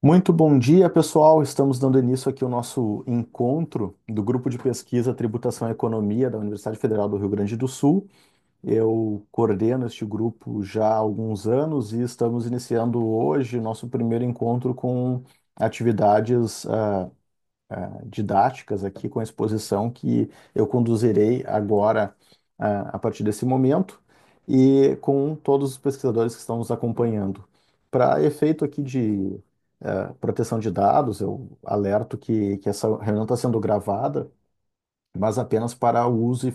Muito bom dia, pessoal. Estamos dando início aqui ao nosso encontro do Grupo de Pesquisa Tributação e Economia da Universidade Federal do Rio Grande do Sul. Eu coordeno este grupo já há alguns anos e estamos iniciando hoje nosso primeiro encontro com atividades didáticas aqui com a exposição que eu conduzirei agora a partir desse momento e com todos os pesquisadores que estão nos acompanhando. Para efeito aqui de proteção de dados, eu alerto que essa reunião está sendo gravada, mas apenas para o uso e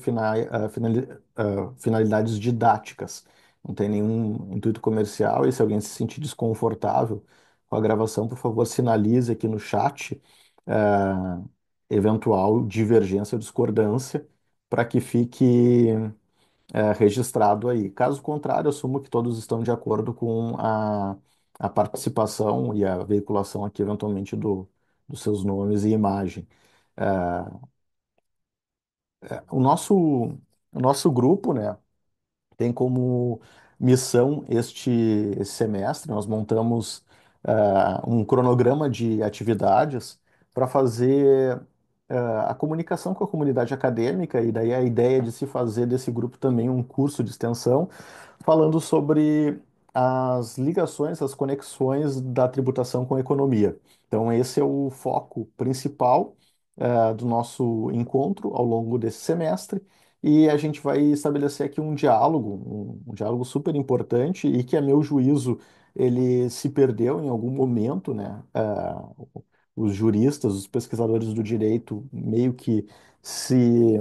finalidades didáticas. Não tem nenhum intuito comercial e se alguém se sentir desconfortável com a gravação, por favor, sinalize aqui no chat eventual divergência ou discordância para que fique registrado aí. Caso contrário, assumo que todos estão de acordo com a participação e a veiculação aqui, eventualmente, dos seus nomes e imagem. Eh, o nosso grupo, né, tem como missão esse semestre, nós montamos um cronograma de atividades para fazer a comunicação com a comunidade acadêmica, e daí a ideia de se fazer desse grupo também um curso de extensão falando sobre as ligações, as conexões da tributação com a economia. Então, esse é o foco principal, do nosso encontro ao longo desse semestre, e a gente vai estabelecer aqui um diálogo super importante e que, a meu juízo, ele se perdeu em algum momento, né? Os juristas, os pesquisadores do direito meio que se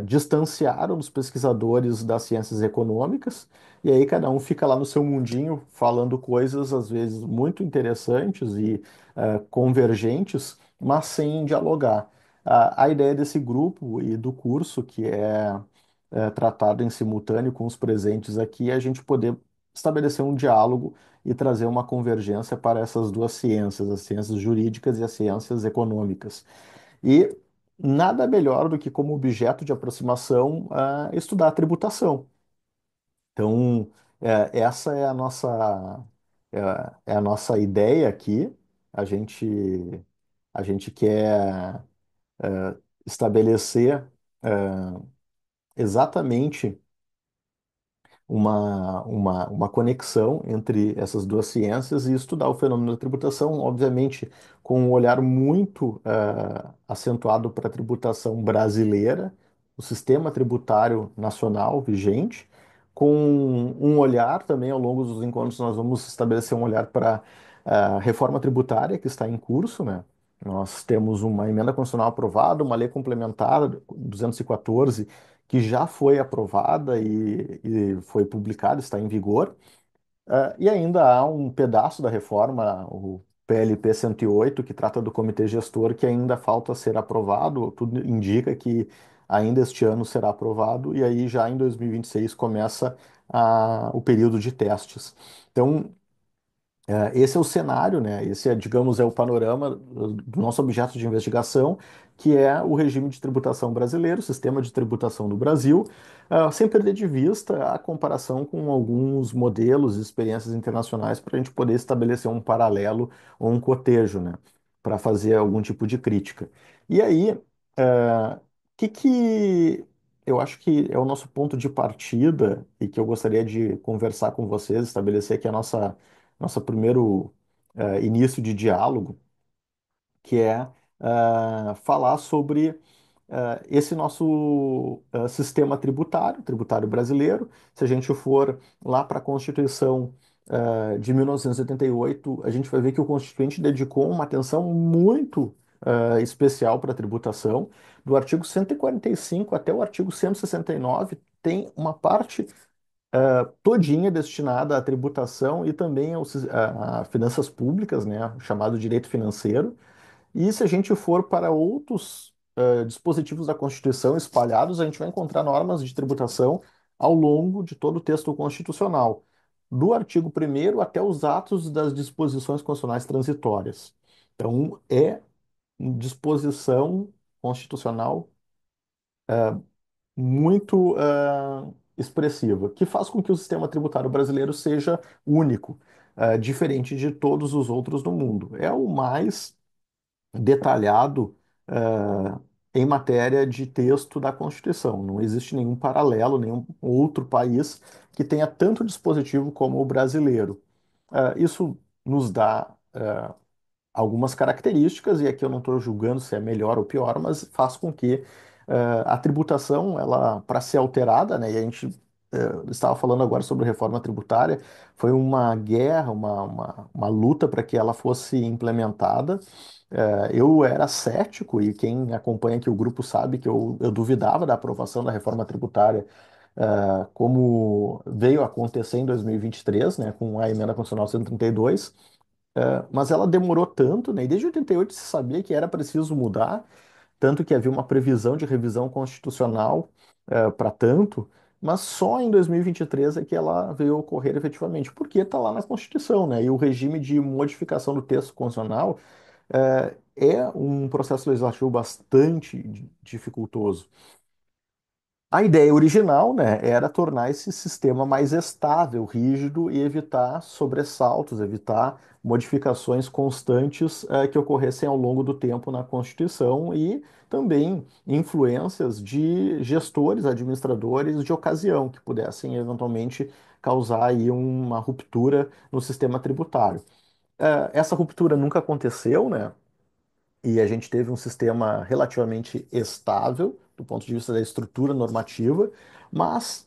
distanciaram dos pesquisadores das ciências econômicas, e aí cada um fica lá no seu mundinho falando coisas às vezes muito interessantes e convergentes, mas sem dialogar. A ideia desse grupo e do curso, que é tratado em simultâneo com os presentes aqui, é a gente poder estabelecer um diálogo e trazer uma convergência para essas duas ciências, as ciências jurídicas e as ciências econômicas. E nada melhor do que, como objeto de aproximação, estudar a tributação. Então, essa é a nossa ideia aqui. A gente, a gente quer estabelecer exatamente uma conexão entre essas duas ciências e estudar o fenômeno da tributação, obviamente, com um olhar muito acentuado para a tributação brasileira, o sistema tributário nacional vigente, com um olhar também ao longo dos encontros, nós vamos estabelecer um olhar para a reforma tributária que está em curso, né? Nós temos uma emenda constitucional aprovada, uma lei complementar 214 que já foi aprovada e foi publicada, está em vigor. E ainda há um pedaço da reforma, o PLP 108, que trata do comitê gestor, que ainda falta ser aprovado. Tudo indica que ainda este ano será aprovado, e aí já em 2026 começa o período de testes. Então, esse é o cenário, né? Esse é, digamos, é o panorama do nosso objeto de investigação, que é o regime de tributação brasileiro, o sistema de tributação do Brasil, sem perder de vista a comparação com alguns modelos e experiências internacionais para a gente poder estabelecer um paralelo ou um cotejo, né? Para fazer algum tipo de crítica. E aí, que eu acho que é o nosso ponto de partida e que eu gostaria de conversar com vocês, estabelecer aqui a nosso primeiro início de diálogo, que é falar sobre esse nosso sistema tributário brasileiro. Se a gente for lá para a Constituição de 1988, a gente vai ver que o Constituinte dedicou uma atenção muito especial para a tributação. Do artigo 145 até o artigo 169, tem uma parte todinha destinada à tributação e também a finanças públicas, né, chamado direito financeiro. E se a gente for para outros dispositivos da Constituição espalhados, a gente vai encontrar normas de tributação ao longo de todo o texto constitucional, do artigo 1º até os atos das disposições constitucionais transitórias. Então, é disposição constitucional muito expressiva, que faz com que o sistema tributário brasileiro seja único. diferente de todos os outros do mundo. É o mais detalhado em matéria de texto da Constituição. Não existe nenhum paralelo, nenhum outro país que tenha tanto dispositivo como o brasileiro. Isso nos dá algumas características, e aqui eu não estou julgando se é melhor ou pior, mas faz com que a tributação, ela, para ser alterada, né, e a gente estava falando agora sobre reforma tributária, foi uma guerra, uma luta para que ela fosse implementada. Eu era cético, e quem acompanha aqui o grupo sabe que eu duvidava da aprovação da reforma tributária, como veio acontecer em 2023, né, com a emenda constitucional 132. Mas ela demorou tanto, né? E desde 88 se sabia que era preciso mudar, tanto que havia uma previsão de revisão constitucional para tanto, mas só em 2023 é que ela veio ocorrer efetivamente, porque está lá na Constituição, né? E o regime de modificação do texto constitucional é um processo legislativo bastante dificultoso. A ideia original, né, era tornar esse sistema mais estável, rígido e evitar sobressaltos, evitar modificações constantes, que ocorressem ao longo do tempo na Constituição e também influências de gestores, administradores de ocasião que pudessem eventualmente causar aí uma ruptura no sistema tributário. Essa ruptura nunca aconteceu, né? E a gente teve um sistema relativamente estável do ponto de vista da estrutura normativa, mas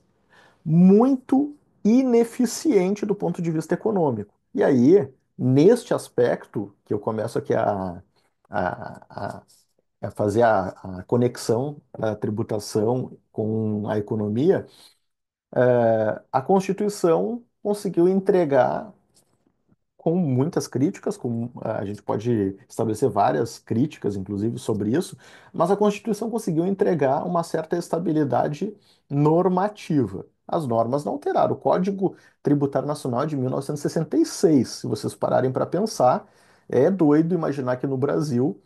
muito ineficiente do ponto de vista econômico. E aí, neste aspecto, que eu começo aqui a, a- a fazer a conexão da tributação com a economia, a Constituição conseguiu entregar com muitas críticas, a gente pode estabelecer várias críticas, inclusive, sobre isso, mas a Constituição conseguiu entregar uma certa estabilidade normativa. As normas não alteraram. O Código Tributário Nacional é de 1966. Se vocês pararem para pensar, é doido imaginar que no Brasil,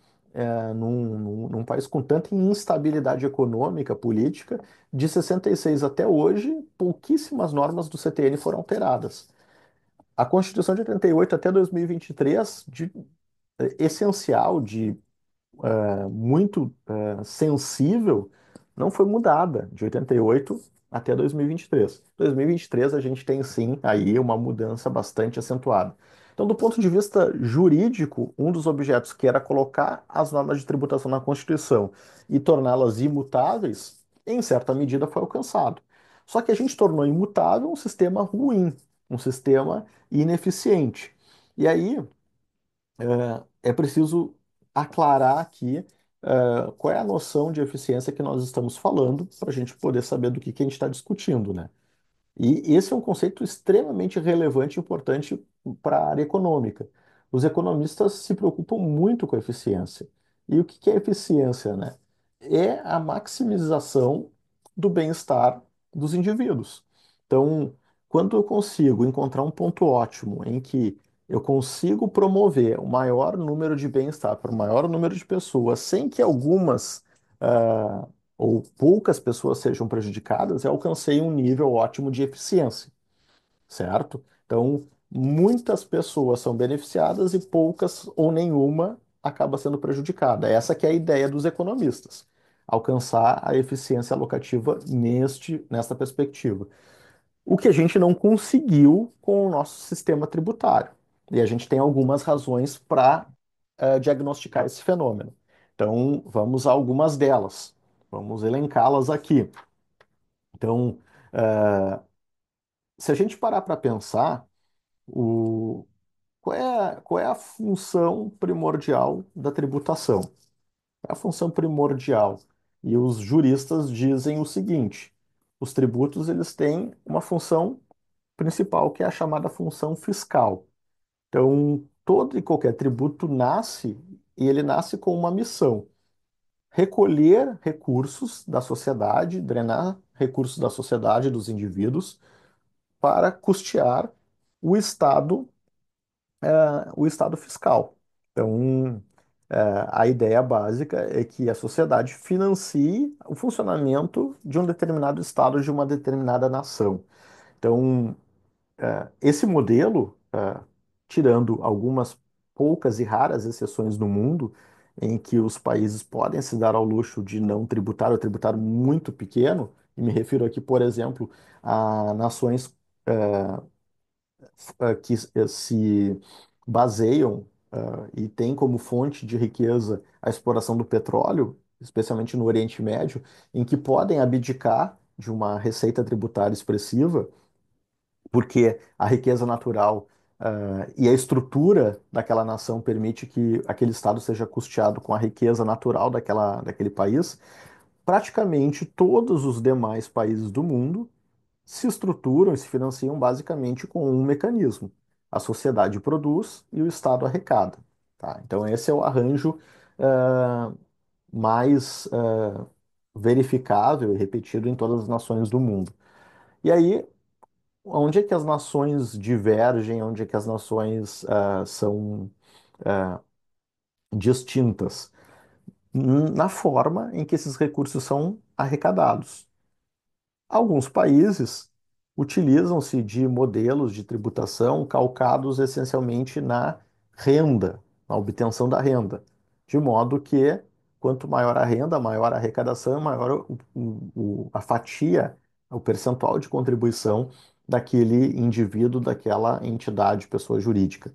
num país com tanta instabilidade econômica, política, de 66 até hoje, pouquíssimas normas do CTN foram alteradas. A Constituição de 88 até 2023, essencial, muito sensível, não foi mudada de 88 até 2023. 2023 a gente tem sim aí uma mudança bastante acentuada. Então, do ponto de vista jurídico, um dos objetos que era colocar as normas de tributação na Constituição e torná-las imutáveis, em certa medida foi alcançado. Só que a gente tornou imutável um sistema ruim, um sistema ineficiente. E aí, é preciso aclarar aqui qual é a noção de eficiência que nós estamos falando para a gente poder saber do que a gente está discutindo, né? E esse é um conceito extremamente relevante e importante para a área econômica. Os economistas se preocupam muito com a eficiência. E o que é eficiência, né? É a maximização do bem-estar dos indivíduos. Então, quando eu consigo encontrar um ponto ótimo em que eu consigo promover o maior número de bem-estar para o maior número de pessoas, sem que algumas ou poucas pessoas sejam prejudicadas, eu alcancei um nível ótimo de eficiência, certo? Então, muitas pessoas são beneficiadas e poucas ou nenhuma acaba sendo prejudicada. Essa que é a ideia dos economistas, alcançar a eficiência alocativa nesta perspectiva. O que a gente não conseguiu com o nosso sistema tributário. E a gente tem algumas razões para diagnosticar esse fenômeno. Então, vamos a algumas delas. Vamos elencá-las aqui. Então, se a gente parar para pensar, o, qual é a função primordial da tributação? Qual é a função primordial? E os juristas dizem o seguinte: os tributos eles têm uma função principal, que é a chamada função fiscal. Então, todo e qualquer tributo nasce, e ele nasce com uma missão: recolher recursos da sociedade, drenar recursos da sociedade, dos indivíduos, para custear o Estado, o Estado fiscal. Então, a ideia básica é que a sociedade financie o funcionamento de um determinado Estado, de uma determinada nação. Então, esse modelo tirando algumas poucas e raras exceções no mundo, em que os países podem se dar ao luxo de não tributar ou tributar muito pequeno, e me refiro aqui, por exemplo, a nações que se baseiam e têm como fonte de riqueza a exploração do petróleo, especialmente no Oriente Médio, em que podem abdicar de uma receita tributária expressiva porque a riqueza natural, e a estrutura daquela nação permite que aquele estado seja custeado com a riqueza natural daquele país, praticamente todos os demais países do mundo se estruturam e se financiam basicamente com um mecanismo. A sociedade produz e o Estado arrecada. Tá? Então, esse é o arranjo mais verificável e repetido em todas as nações do mundo. E aí, onde é que as nações divergem, onde é que as nações são distintas? Na forma em que esses recursos são arrecadados. Alguns países utilizam-se de modelos de tributação calcados essencialmente na renda, na obtenção da renda, de modo que quanto maior a renda, maior a arrecadação, maior a fatia, o percentual de contribuição daquele indivíduo, daquela entidade, pessoa jurídica.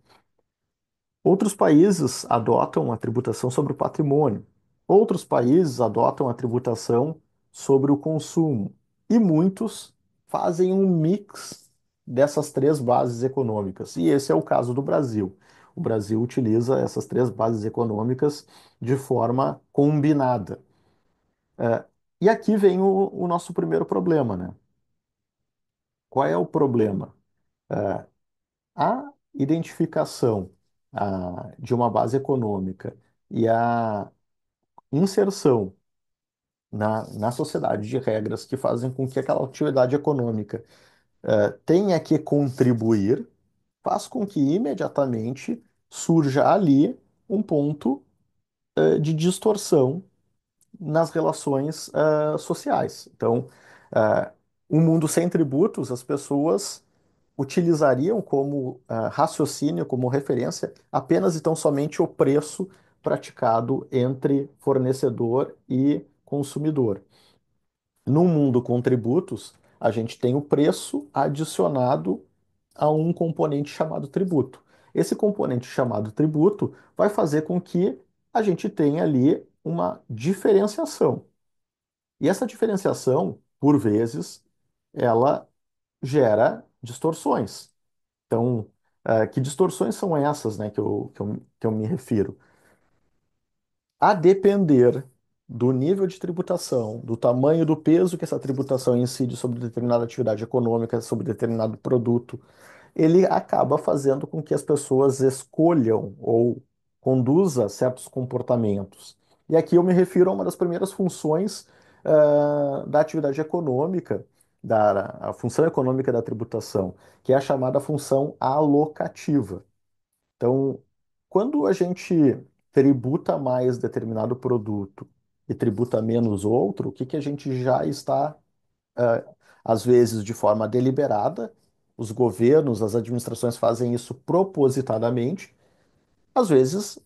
Outros países adotam a tributação sobre o patrimônio. Outros países adotam a tributação sobre o consumo. E muitos fazem um mix dessas três bases econômicas. E esse é o caso do Brasil. O Brasil utiliza essas três bases econômicas de forma combinada. É, e aqui vem o nosso primeiro problema, né? Qual é o problema? A identificação de uma base econômica e a inserção na sociedade de regras que fazem com que aquela atividade econômica tenha que contribuir, faz com que imediatamente surja ali um ponto de distorção nas relações sociais. Então, um mundo sem tributos, as pessoas utilizariam como raciocínio, como referência, apenas e tão somente o preço praticado entre fornecedor e consumidor. Num mundo com tributos, a gente tem o preço adicionado a um componente chamado tributo. Esse componente chamado tributo vai fazer com que a gente tenha ali uma diferenciação. E essa diferenciação, por vezes, ela gera distorções. Então, que distorções são essas, né, que eu me refiro? A depender do nível de tributação, do tamanho do peso que essa tributação incide sobre determinada atividade econômica, sobre determinado produto, ele acaba fazendo com que as pessoas escolham ou conduza certos comportamentos. E aqui eu me refiro a uma das primeiras funções da atividade econômica, a função econômica da tributação, que é a chamada função alocativa. Então, quando a gente tributa mais determinado produto e tributa menos outro, o que que a gente já está, às vezes, de forma deliberada, os governos, as administrações fazem isso propositadamente, às vezes,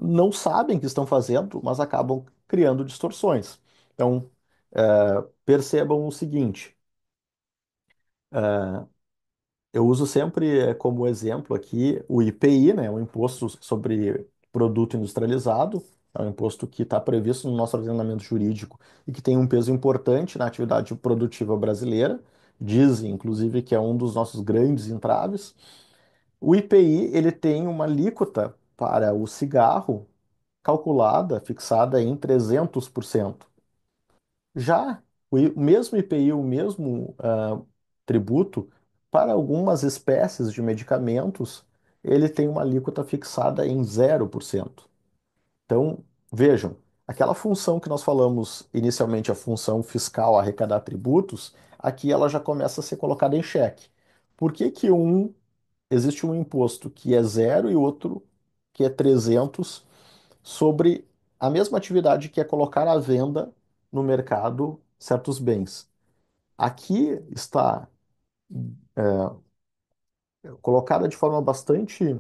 não sabem que estão fazendo, mas acabam criando distorções. Então, percebam o seguinte. Eu uso sempre como exemplo aqui o IPI, né, o Imposto sobre Produto Industrializado, é um imposto que está previsto no nosso ordenamento jurídico e que tem um peso importante na atividade produtiva brasileira. Dizem, inclusive, que é um dos nossos grandes entraves. O IPI ele tem uma alíquota para o cigarro calculada, fixada em 300%. Já o mesmo IPI, o mesmo tributo, para algumas espécies de medicamentos, ele tem uma alíquota fixada em 0%. Então, vejam, aquela função que nós falamos inicialmente, a função fiscal, arrecadar tributos, aqui ela já começa a ser colocada em xeque. Por que que existe um imposto que é zero e outro que é 300 sobre a mesma atividade que é colocar à venda no mercado certos bens? Aqui está colocada de forma bastante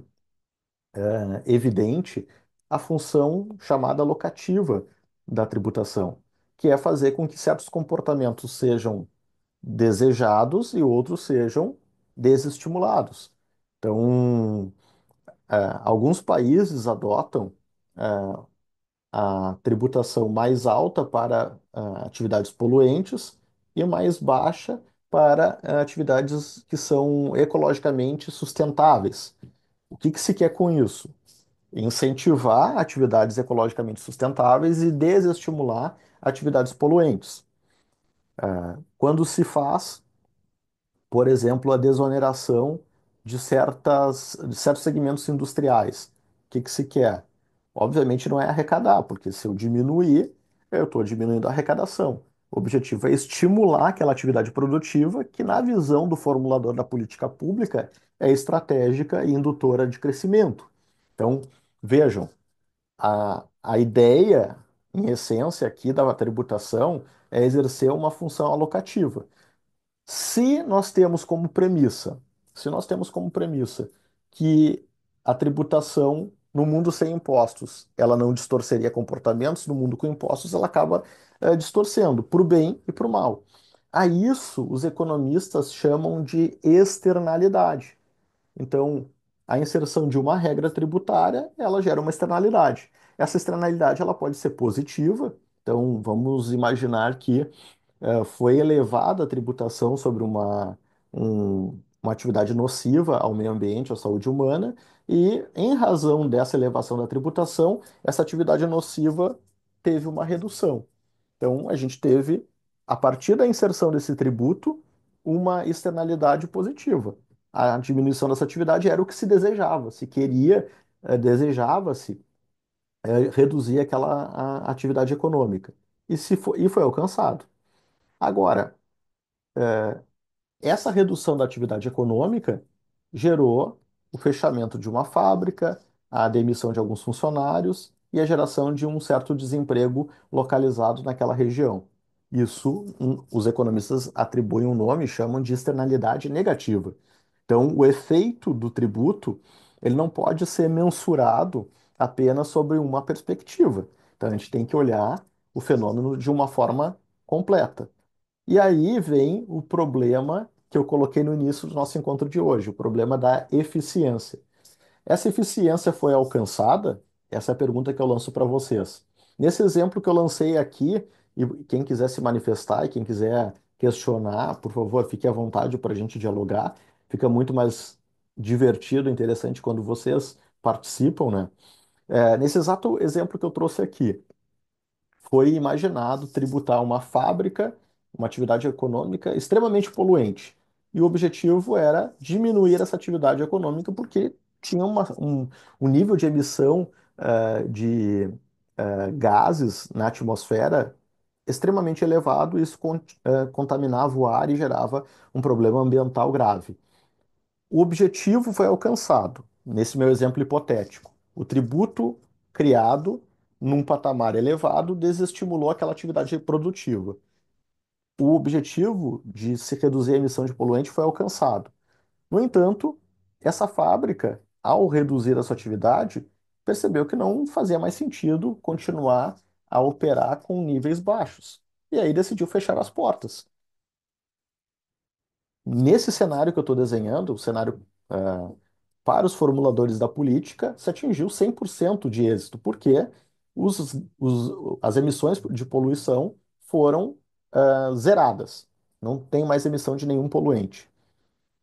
evidente a função chamada locativa da tributação, que é fazer com que certos comportamentos sejam desejados e outros sejam desestimulados. Então, alguns países adotam a tributação mais alta para atividades poluentes e mais baixa para atividades que são ecologicamente sustentáveis. O que que se quer com isso? Incentivar atividades ecologicamente sustentáveis e desestimular atividades poluentes. Quando se faz, por exemplo, a desoneração de certos segmentos industriais. O que que se quer? Obviamente não é arrecadar, porque se eu diminuir, eu estou diminuindo a arrecadação. O objetivo é estimular aquela atividade produtiva que, na visão do formulador da política pública, é estratégica e indutora de crescimento. Então, vejam, a ideia, em essência, aqui da tributação é exercer uma função alocativa. Se nós temos como premissa, se nós temos como premissa que a tributação no mundo sem impostos, ela não distorceria comportamentos, no mundo com impostos, ela acaba distorcendo para o bem e para o mal. A isso os economistas chamam de externalidade. Então, a inserção de uma regra tributária, ela gera uma externalidade. Essa externalidade ela pode ser positiva. Então, vamos imaginar que foi elevada a tributação sobre uma atividade nociva ao meio ambiente, à saúde humana, e em razão dessa elevação da tributação, essa atividade nociva teve uma redução. Então, a gente teve, a partir da inserção desse tributo, uma externalidade positiva. A diminuição dessa atividade era o que se desejava, se queria, desejava-se reduzir aquela atividade econômica. E foi alcançado. Agora, essa redução da atividade econômica gerou o fechamento de uma fábrica, a demissão de alguns funcionários e a geração de um certo desemprego localizado naquela região. Isso, os economistas atribuem um nome, chamam de externalidade negativa. Então, o efeito do tributo, ele não pode ser mensurado apenas sobre uma perspectiva. Então, a gente tem que olhar o fenômeno de uma forma completa. E aí vem o problema que eu coloquei no início do nosso encontro de hoje, o problema da eficiência. Essa eficiência foi alcançada? Essa é a pergunta que eu lanço para vocês. Nesse exemplo que eu lancei aqui, e quem quiser se manifestar e quem quiser questionar, por favor, fique à vontade para a gente dialogar. Fica muito mais divertido, interessante quando vocês participam, né? Nesse exato exemplo que eu trouxe aqui, foi imaginado tributar uma fábrica, uma atividade econômica extremamente poluente. E o objetivo era diminuir essa atividade econômica porque tinha um nível de emissão de gases na atmosfera extremamente elevado, e isso contaminava o ar e gerava um problema ambiental grave. O objetivo foi alcançado, nesse meu exemplo hipotético. O tributo criado num patamar elevado desestimulou aquela atividade produtiva. O objetivo de se reduzir a emissão de poluente foi alcançado. No entanto, essa fábrica, ao reduzir a sua atividade, percebeu que não fazia mais sentido continuar a operar com níveis baixos. E aí decidiu fechar as portas. Nesse cenário que eu estou desenhando, o cenário para os formuladores da política, se atingiu 100% de êxito, porque as emissões de poluição foram zeradas. Não tem mais emissão de nenhum poluente.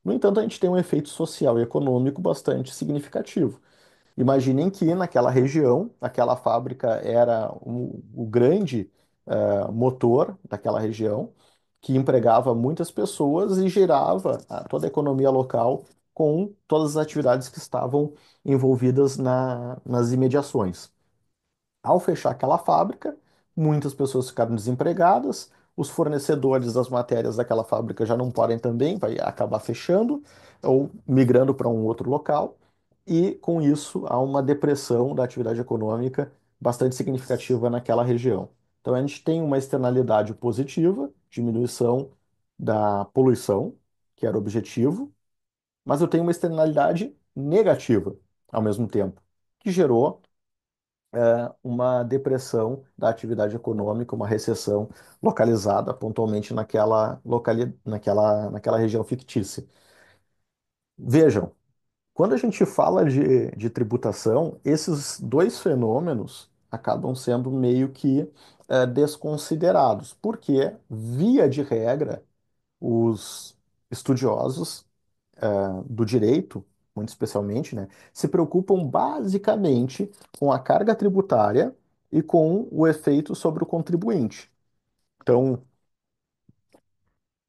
No entanto, a gente tem um efeito social e econômico bastante significativo. Imaginem que naquela região, aquela fábrica era o grande motor daquela região, que empregava muitas pessoas e gerava toda a economia local com todas as atividades que estavam envolvidas nas imediações. Ao fechar aquela fábrica, muitas pessoas ficaram desempregadas, os fornecedores das matérias daquela fábrica já não podem também, vai acabar fechando ou migrando para um outro local, e com isso há uma depressão da atividade econômica bastante significativa naquela região. Então a gente tem uma externalidade positiva, diminuição da poluição, que era o objetivo, mas eu tenho uma externalidade negativa ao mesmo tempo, que gerou uma depressão da atividade econômica, uma recessão localizada pontualmente naquela região fictícia. Vejam, quando a gente fala de tributação, esses dois fenômenos acabam sendo meio que desconsiderados, porque, via de regra, os estudiosos do direito, muito especialmente, né, se preocupam basicamente com a carga tributária e com o efeito sobre o contribuinte. Então,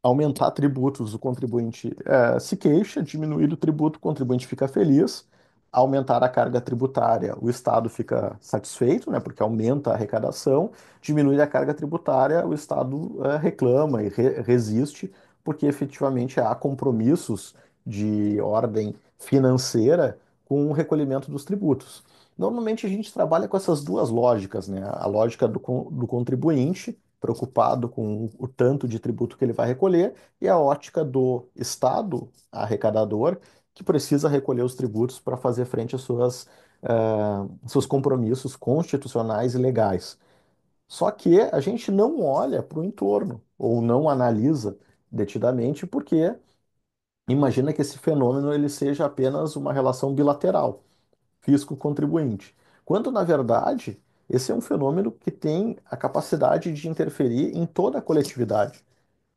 aumentar tributos, o contribuinte se queixa, diminuir o tributo, o contribuinte fica feliz. Aumentar a carga tributária, o Estado fica satisfeito, né, porque aumenta a arrecadação. Diminuir a carga tributária, o Estado reclama e resiste, porque efetivamente há compromissos de ordem financeira com o recolhimento dos tributos. Normalmente a gente trabalha com essas duas lógicas, né? A lógica do contribuinte, preocupado com o tanto de tributo que ele vai recolher, e a ótica do Estado arrecadador, que precisa recolher os tributos para fazer frente às seus compromissos constitucionais e legais. Só que a gente não olha para o entorno, ou não analisa detidamente, porque imagina que esse fenômeno ele seja apenas uma relação bilateral, fisco-contribuinte. Quando, na verdade, esse é um fenômeno que tem a capacidade de interferir em toda a coletividade.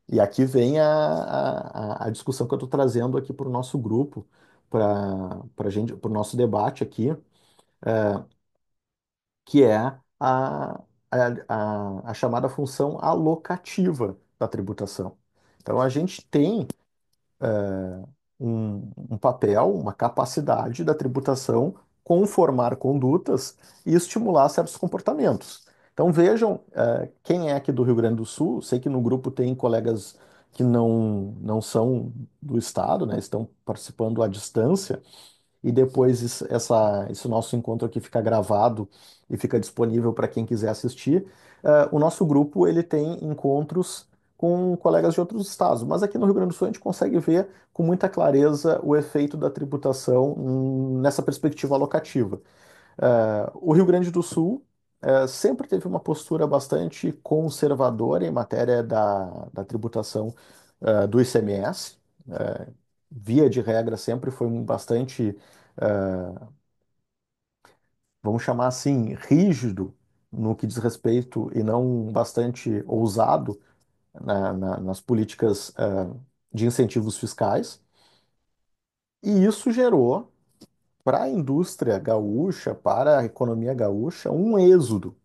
E aqui vem a discussão que eu estou trazendo aqui para o nosso grupo, para gente, para o nosso debate aqui, que é a chamada função alocativa da tributação. Então, a gente tem um papel, uma capacidade da tributação conformar condutas e estimular certos comportamentos. Então vejam, quem é aqui do Rio Grande do Sul, sei que no grupo tem colegas que não são do estado, né, estão participando à distância, e depois esse nosso encontro aqui fica gravado e fica disponível para quem quiser assistir. O nosso grupo ele tem encontros com colegas de outros estados, mas aqui no Rio Grande do Sul a gente consegue ver com muita clareza o efeito da tributação nessa perspectiva alocativa. O Rio Grande do Sul sempre teve uma postura bastante conservadora em matéria da tributação do ICMS. eh, Via de regra, sempre foi bastante, vamos chamar assim, rígido no que diz respeito e não bastante ousado nas políticas de incentivos fiscais. E isso gerou para a indústria gaúcha, para a economia gaúcha, um êxodo,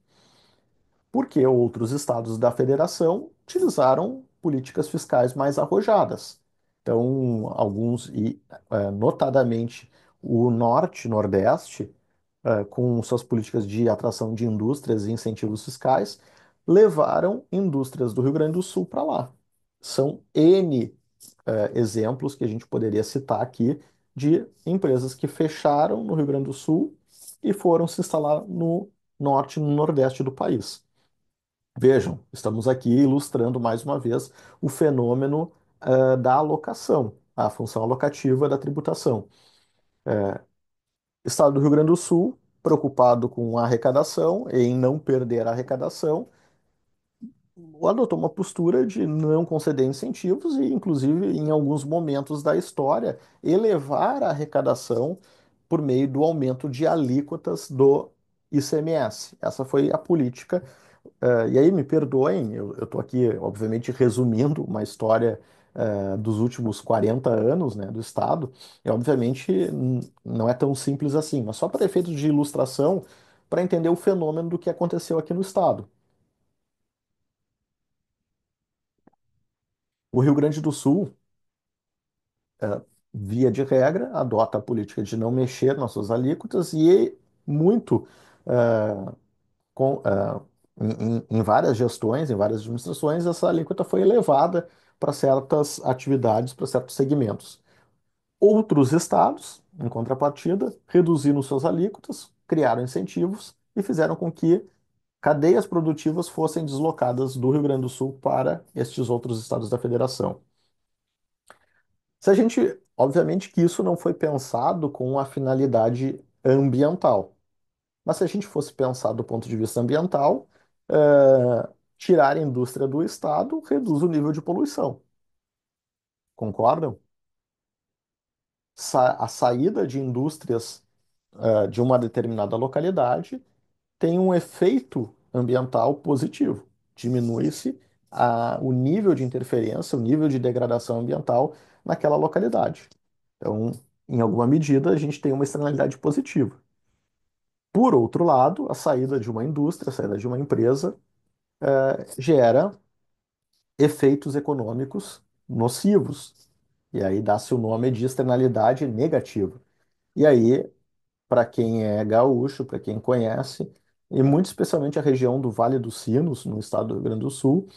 porque outros estados da federação utilizaram políticas fiscais mais arrojadas. Então, alguns, e notadamente o Norte, Nordeste, com suas políticas de atração de indústrias e incentivos fiscais, levaram indústrias do Rio Grande do Sul para lá. São N exemplos que a gente poderia citar aqui de empresas que fecharam no Rio Grande do Sul e foram se instalar no norte e no nordeste do país. Vejam, estamos aqui ilustrando mais uma vez o fenômeno da alocação, a função alocativa da tributação. Estado do Rio Grande do Sul, preocupado com a arrecadação e em não perder a arrecadação, adotou uma postura de não conceder incentivos e, inclusive, em alguns momentos da história, elevar a arrecadação por meio do aumento de alíquotas do ICMS. Essa foi a política. E aí, me perdoem, eu estou aqui, obviamente, resumindo uma história dos últimos 40 anos, né, do Estado, e, obviamente, não é tão simples assim, mas só para efeitos de ilustração, para entender o fenômeno do que aconteceu aqui no Estado. O Rio Grande do Sul, via de regra, adota a política de não mexer nas suas alíquotas e muito eh, em várias gestões, em várias administrações, essa alíquota foi elevada para certas atividades, para certos segmentos. Outros estados, em contrapartida, reduziram suas alíquotas, criaram incentivos e fizeram com que cadeias produtivas fossem deslocadas do Rio Grande do Sul para estes outros estados da federação. Se a gente, obviamente que isso não foi pensado com a finalidade ambiental, mas se a gente fosse pensar do ponto de vista ambiental, tirar a indústria do estado reduz o nível de poluição. Concordam? A saída de indústrias, de uma determinada localidade tem um efeito ambiental positivo. Diminui-se o nível de interferência, o nível de degradação ambiental naquela localidade. Então, em alguma medida, a gente tem uma externalidade positiva. Por outro lado, a saída de uma indústria, a saída de uma empresa, gera efeitos econômicos nocivos. E aí dá-se o nome de externalidade negativa. E aí, para quem é gaúcho, para quem conhece, e muito especialmente a região do Vale dos Sinos, no estado do Rio Grande do Sul,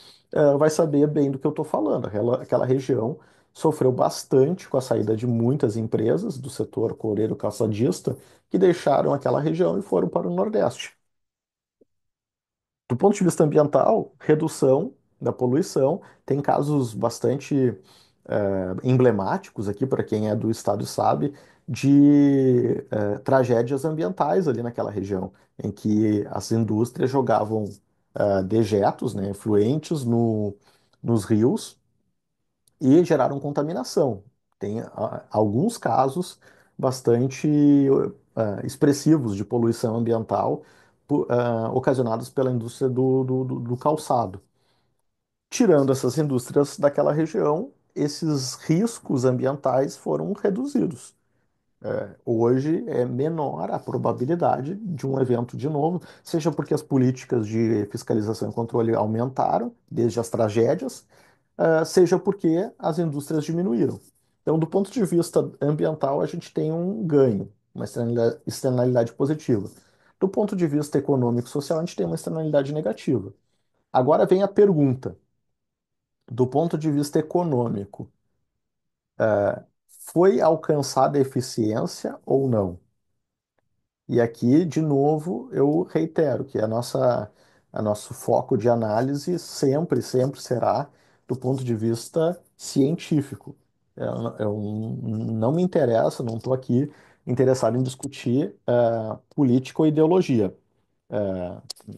vai saber bem do que eu estou falando. Aquela região sofreu bastante com a saída de muitas empresas do setor coureiro-calçadista que deixaram aquela região e foram para o Nordeste. Do ponto de vista ambiental, redução da poluição, tem casos bastante emblemáticos aqui, para quem é do estado sabe, de tragédias ambientais ali naquela região, em que as indústrias jogavam dejetos, né, efluentes nos rios e geraram contaminação. Tem alguns casos bastante expressivos de poluição ambiental ocasionados pela indústria do calçado. Tirando essas indústrias daquela região, esses riscos ambientais foram reduzidos. Hoje é menor a probabilidade de um evento de novo, seja porque as políticas de fiscalização e controle aumentaram, desde as tragédias, seja porque as indústrias diminuíram. Então, do ponto de vista ambiental, a gente tem um ganho, uma externalidade positiva. Do ponto de vista econômico e social, a gente tem uma externalidade negativa. Agora vem a pergunta: do ponto de vista econômico, foi alcançada a eficiência ou não? E aqui, de novo, eu reitero que a nosso foco de análise sempre, sempre será do ponto de vista científico. Eu não me interessa, não estou aqui interessado em discutir política ou ideologia.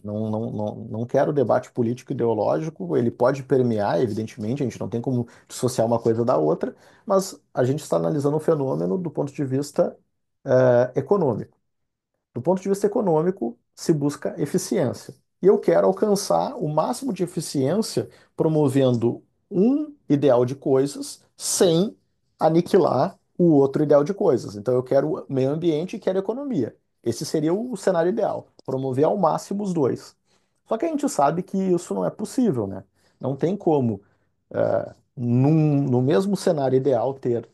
Não quero debate político e ideológico, ele pode permear, evidentemente, a gente não tem como dissociar uma coisa da outra, mas a gente está analisando o fenômeno do ponto de vista econômico. Do ponto de vista econômico, se busca eficiência. E eu quero alcançar o máximo de eficiência promovendo um ideal de coisas sem aniquilar o outro ideal de coisas. Então, eu quero meio ambiente e quero economia. Esse seria o cenário ideal, promover ao máximo os dois. Só que a gente sabe que isso não é possível, né? Não tem como, no mesmo cenário ideal, ter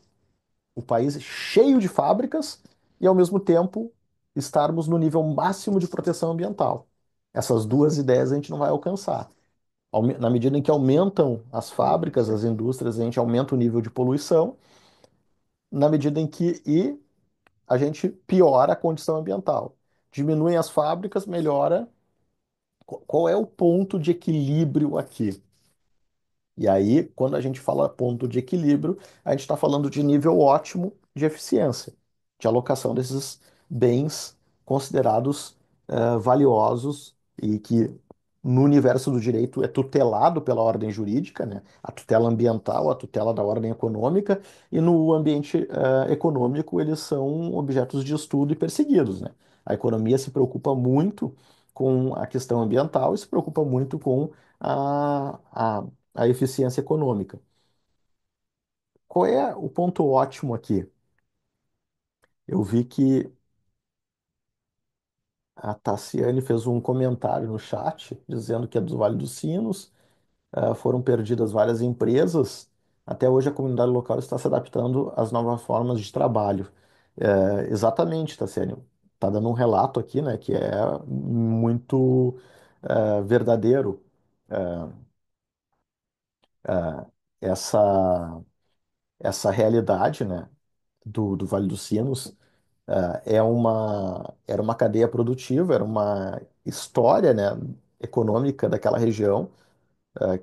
o país cheio de fábricas e, ao mesmo tempo, estarmos no nível máximo de proteção ambiental. Essas duas ideias a gente não vai alcançar. Na medida em que aumentam as fábricas, as indústrias, a gente aumenta o nível de poluição, na medida em que a gente piora a condição ambiental. Diminuem as fábricas, melhora. Qual é o ponto de equilíbrio aqui? E aí, quando a gente fala ponto de equilíbrio, a gente está falando de nível ótimo de eficiência, de alocação desses bens considerados valiosos e que no universo do direito é tutelado pela ordem jurídica, né? A tutela ambiental, a tutela da ordem econômica, e no ambiente econômico eles são objetos de estudo e perseguidos, né? A economia se preocupa muito com a questão ambiental e se preocupa muito com a eficiência econômica. Qual é o ponto ótimo aqui? Eu vi que a Tassiane fez um comentário no chat dizendo que é do Vale dos Sinos, foram perdidas várias empresas. Até hoje a comunidade local está se adaptando às novas formas de trabalho. Exatamente, Tassiane. Está dando um relato aqui, né, que é muito verdadeiro. É, é, essa, essa realidade, né, do Vale dos Sinos era uma cadeia produtiva, era uma história, né, econômica daquela região,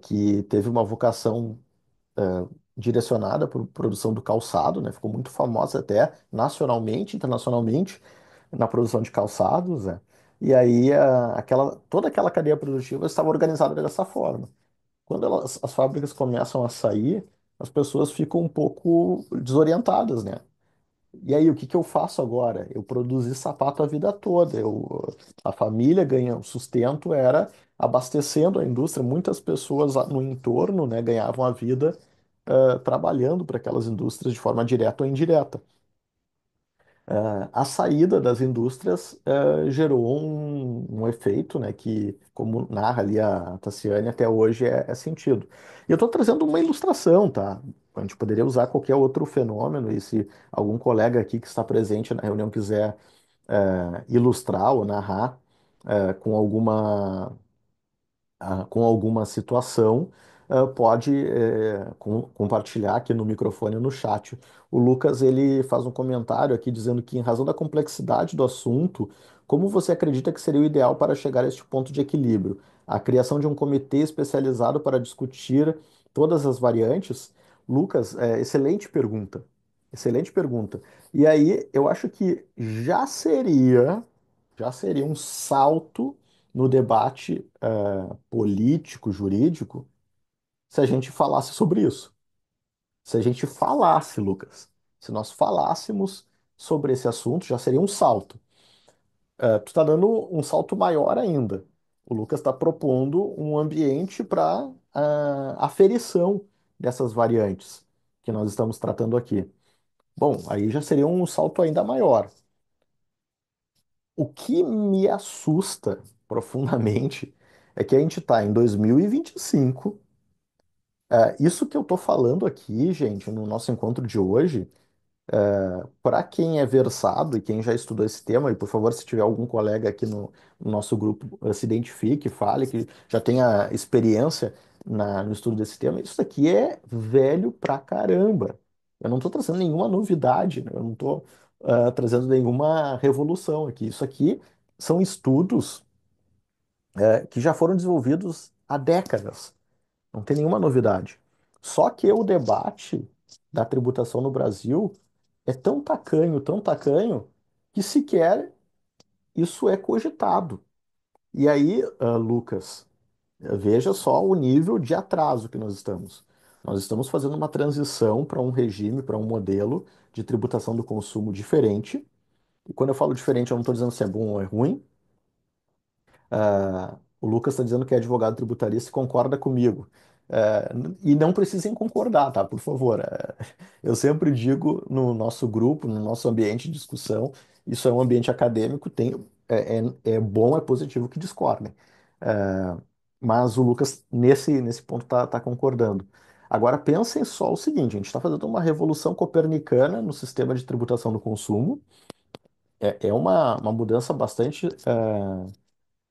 que teve uma vocação direcionada para a produção do calçado, né? Ficou muito famosa até nacionalmente, internacionalmente, na produção de calçados, né? E aí toda aquela cadeia produtiva estava organizada dessa forma. Quando as fábricas começam a sair, as pessoas ficam um pouco desorientadas, né? E aí, o que que eu faço agora? Eu produzi sapato a vida toda. A família ganha, o sustento era abastecendo a indústria. Muitas pessoas lá no entorno, né, ganhavam a vida trabalhando para aquelas indústrias de forma direta ou indireta. A saída das indústrias gerou um efeito, né, que, como narra ali a Tassiane, até hoje é sentido. E eu estou trazendo uma ilustração, tá? A gente poderia usar qualquer outro fenômeno, e se algum colega aqui que está presente na reunião quiser ilustrar ou narrar com com alguma situação, pode compartilhar aqui no microfone ou no chat. O Lucas ele faz um comentário aqui dizendo que, em razão da complexidade do assunto, como você acredita que seria o ideal para chegar a este ponto de equilíbrio? A criação de um comitê especializado para discutir todas as variantes? Lucas, excelente pergunta. Excelente pergunta. E aí, eu acho que já seria um salto no debate político, jurídico, se a gente falasse sobre isso. Se a gente falasse, Lucas, se nós falássemos sobre esse assunto, já seria um salto. Tu está dando um salto maior ainda. O Lucas está propondo um ambiente para aferição dessas variantes que nós estamos tratando aqui. Bom, aí já seria um salto ainda maior. O que me assusta profundamente é que a gente está em 2025. Isso que eu estou falando aqui, gente, no nosso encontro de hoje, para quem é versado e quem já estudou esse tema, e por favor, se tiver algum colega aqui no nosso grupo, se identifique, fale, que já tenha experiência no estudo desse tema, isso daqui é velho pra caramba. Eu não estou trazendo nenhuma novidade, né? Eu não estou trazendo nenhuma revolução aqui. Isso aqui são estudos que já foram desenvolvidos há décadas. Não tem nenhuma novidade. Só que o debate da tributação no Brasil é tão tacanho, que sequer isso é cogitado. E aí, Lucas, veja só o nível de atraso que nós estamos. Nós estamos fazendo uma transição para um regime, para um modelo de tributação do consumo diferente. E quando eu falo diferente, eu não estou dizendo se é bom ou é ruim. O Lucas está dizendo que é advogado tributarista e concorda comigo. E não precisem concordar, tá? Por favor. Eu sempre digo no nosso grupo, no nosso ambiente de discussão, isso é um ambiente acadêmico, é bom, é positivo que discordem. É, mas o Lucas, nesse ponto, tá concordando. Agora, pensem só o seguinte: a gente está fazendo uma revolução copernicana no sistema de tributação do consumo. É uma mudança bastante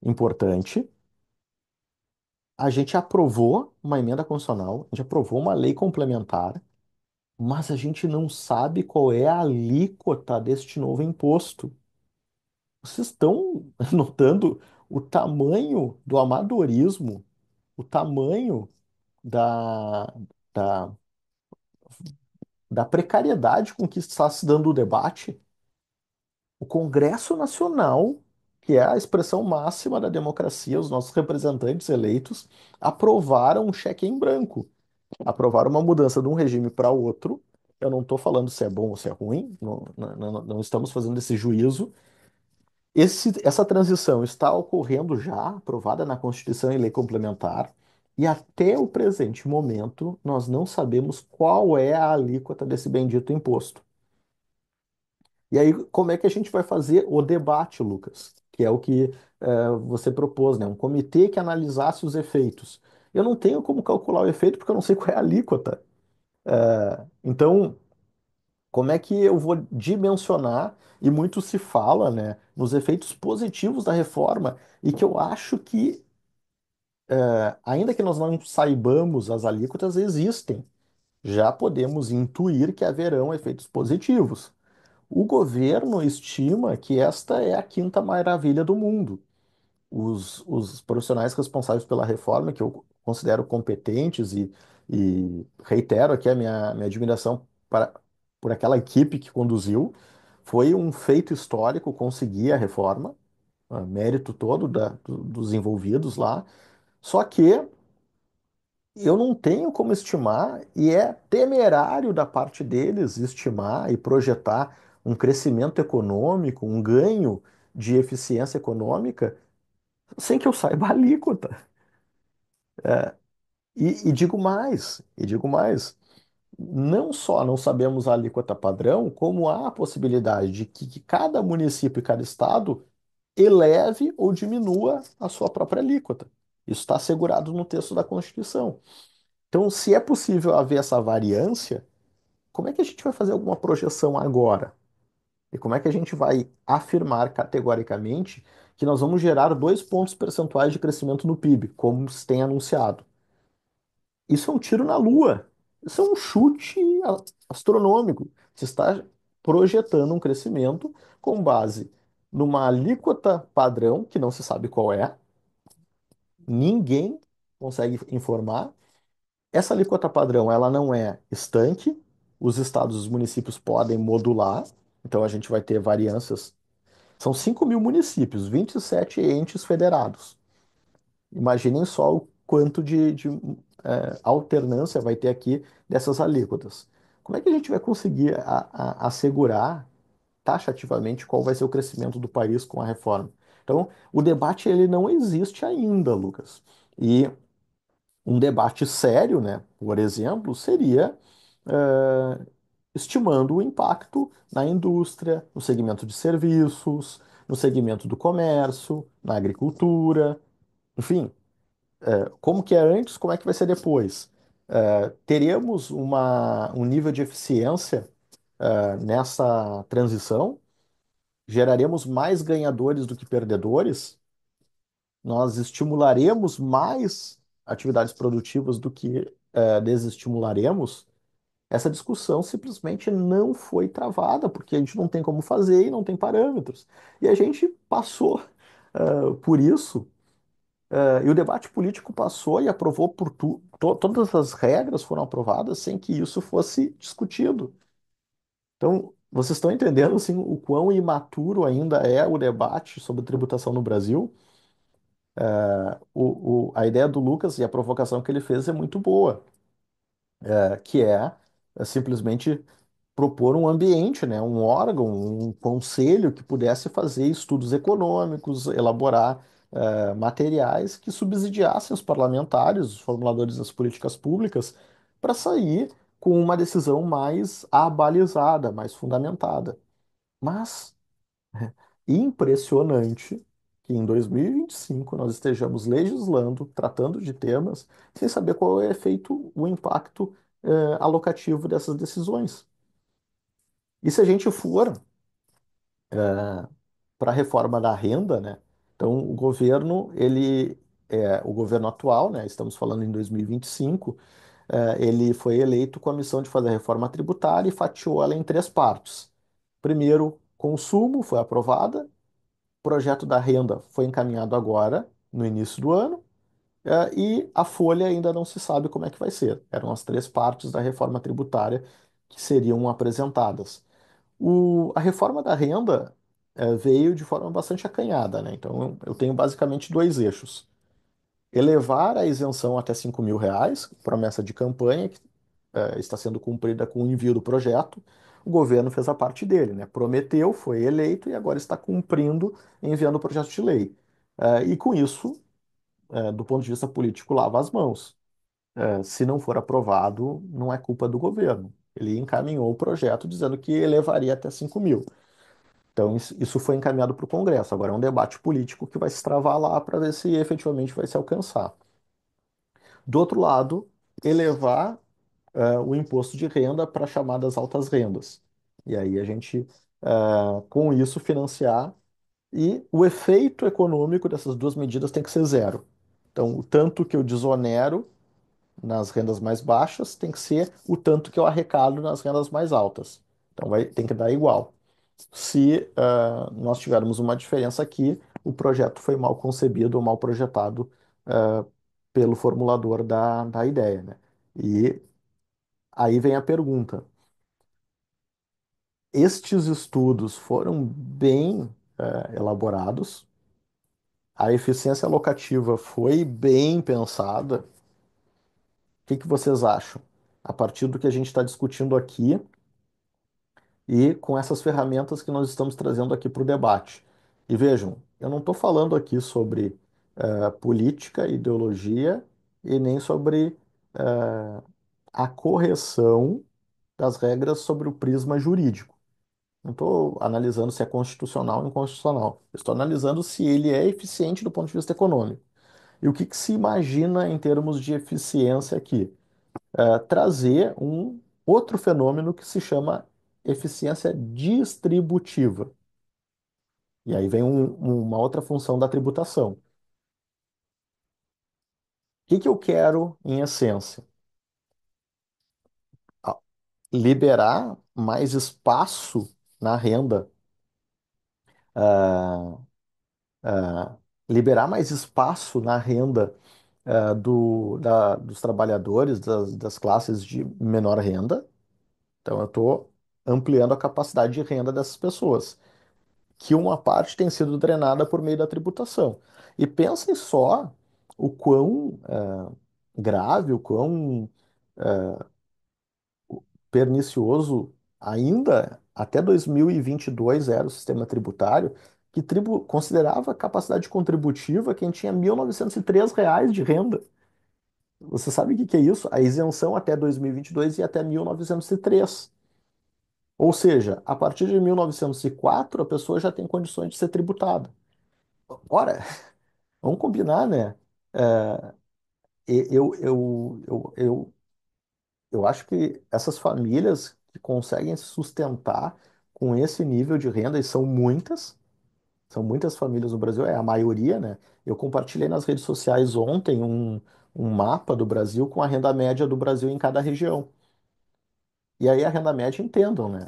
importante. A gente aprovou uma emenda constitucional, a gente aprovou uma lei complementar, mas a gente não sabe qual é a alíquota deste novo imposto. Vocês estão notando o tamanho do amadorismo, o tamanho da, da, da precariedade com que está se dando o debate? O Congresso Nacional, que é a expressão máxima da democracia, os nossos representantes eleitos, aprovaram um cheque em branco. Aprovar uma mudança de um regime para outro. Eu não estou falando se é bom ou se é ruim, não estamos fazendo esse juízo. Essa transição está ocorrendo já, aprovada na Constituição e lei complementar, e até o presente momento nós não sabemos qual é a alíquota desse bendito imposto. E aí, como é que a gente vai fazer o debate, Lucas? Que é o que você propôs, né? Um comitê que analisasse os efeitos. Eu não tenho como calcular o efeito porque eu não sei qual é a alíquota. Então, como é que eu vou dimensionar? E muito se fala, né, nos efeitos positivos da reforma, e que eu acho que, ainda que nós não saibamos as alíquotas, existem. Já podemos intuir que haverão efeitos positivos. O governo estima que esta é a quinta maravilha do mundo. Os profissionais responsáveis pela reforma, que eu considero competentes e reitero aqui a minha admiração por aquela equipe que conduziu. Foi um feito histórico conseguir a reforma, mérito todo dos envolvidos lá. Só que eu não tenho como estimar, e é temerário da parte deles estimar e projetar um crescimento econômico, um ganho de eficiência econômica, sem que eu saiba a alíquota. E digo mais, não só não sabemos a alíquota padrão, como há a possibilidade de que cada município e cada estado eleve ou diminua a sua própria alíquota. Isso está assegurado no texto da Constituição. Então, se é possível haver essa variância, como é que a gente vai fazer alguma projeção agora? E como é que a gente vai afirmar categoricamente que nós vamos gerar 2 pontos percentuais de crescimento no PIB, como se tem anunciado? Isso é um tiro na lua. Isso é um chute astronômico. Você está projetando um crescimento com base numa alíquota padrão, que não se sabe qual é, ninguém consegue informar. Essa alíquota padrão, ela não é estanque, os estados e os municípios podem modular, então a gente vai ter variâncias. São 5.000 municípios, 27 entes federados. Imaginem só o quanto de alternância vai ter aqui dessas alíquotas. Como é que a gente vai conseguir assegurar taxativamente qual vai ser o crescimento do país com a reforma? Então, o debate ele não existe ainda, Lucas. E um debate sério, né, por exemplo, seria eh, estimando o impacto na indústria, no segmento de serviços, no segmento do comércio, na agricultura, enfim, como que é antes, como é que vai ser depois? Teremos um nível de eficiência nessa transição? Geraremos mais ganhadores do que perdedores? Nós estimularemos mais atividades produtivas do que desestimularemos? Essa discussão simplesmente não foi travada, porque a gente não tem como fazer e não tem parâmetros. E a gente passou por isso. E o debate político passou e aprovou todas as regras foram aprovadas sem que isso fosse discutido. Então, vocês estão entendendo assim, o quão imaturo ainda é o debate sobre tributação no Brasil? A ideia do Lucas e a provocação que ele fez é muito boa, que é simplesmente propor um ambiente, né, um órgão, um conselho que pudesse fazer estudos econômicos, elaborar materiais que subsidiassem os parlamentares, os formuladores das políticas públicas, para sair com uma decisão mais abalizada, mais fundamentada. Mas impressionante que em 2025 nós estejamos legislando, tratando de temas, sem saber qual é o efeito, o impacto alocativo dessas decisões. E se a gente for para a reforma da renda, né? Então, o governo atual, né? Estamos falando em 2025, ele foi eleito com a missão de fazer a reforma tributária e fatiou ela em 3 partes. Primeiro, consumo foi aprovada, projeto da renda foi encaminhado agora, no início do ano, e a folha ainda não se sabe como é que vai ser. Eram as 3 partes da reforma tributária que seriam apresentadas. A reforma da renda veio de forma bastante acanhada, né? Então, eu tenho basicamente 2 eixos. Elevar a isenção até R$ 5.000, promessa de campanha que está sendo cumprida com o envio do projeto. O governo fez a parte dele, né? Prometeu, foi eleito e agora está cumprindo, enviando o projeto de lei. E com isso, do ponto de vista político, lava as mãos. Se não for aprovado, não é culpa do governo. Ele encaminhou o projeto dizendo que elevaria até 5.000. Então, isso foi encaminhado para o Congresso. Agora é um debate político que vai se travar lá para ver se efetivamente vai se alcançar. Do outro lado, elevar o imposto de renda para chamadas altas rendas. E aí a gente, com isso, financiar. E o efeito econômico dessas 2 medidas tem que ser zero. Então, o tanto que eu desonero nas rendas mais baixas tem que ser o tanto que eu arrecado nas rendas mais altas. Então, tem que dar igual. Se nós tivermos uma diferença aqui, o projeto foi mal concebido ou mal projetado pelo formulador da ideia, né? E aí vem a pergunta: estes estudos foram bem elaborados? A eficiência locativa foi bem pensada? O que que vocês acham? A partir do que a gente está discutindo aqui e com essas ferramentas que nós estamos trazendo aqui para o debate. E vejam, eu não estou falando aqui sobre política, ideologia e nem sobre a correção das regras sobre o prisma jurídico. Não estou analisando se é constitucional ou inconstitucional. Eu estou analisando se ele é eficiente do ponto de vista econômico. E o que que se imagina em termos de eficiência aqui? Trazer um outro fenômeno que se chama eficiência distributiva. E aí vem uma outra função da tributação. O que que eu quero, em essência? Ah, liberar mais espaço na renda, ah, liberar mais espaço na renda dos trabalhadores das classes de menor renda. Então, eu estou ampliando a capacidade de renda dessas pessoas, que uma parte tem sido drenada por meio da tributação. E pensem só o quão grave, o quão pernicioso ainda até 2022 era o sistema tributário, que considerava a capacidade contributiva quem tinha R$ 1.903 de renda. Você sabe o que que é isso? A isenção até 2022 e até 1903. Ou seja, a partir de 1904, a pessoa já tem condições de ser tributada. Ora, vamos combinar, né? É, eu acho que essas famílias que conseguem se sustentar com esse nível de renda, e são muitas famílias no Brasil, é a maioria, né? Eu compartilhei nas redes sociais ontem um mapa do Brasil com a renda média do Brasil em cada região. E aí a renda média entendam, né?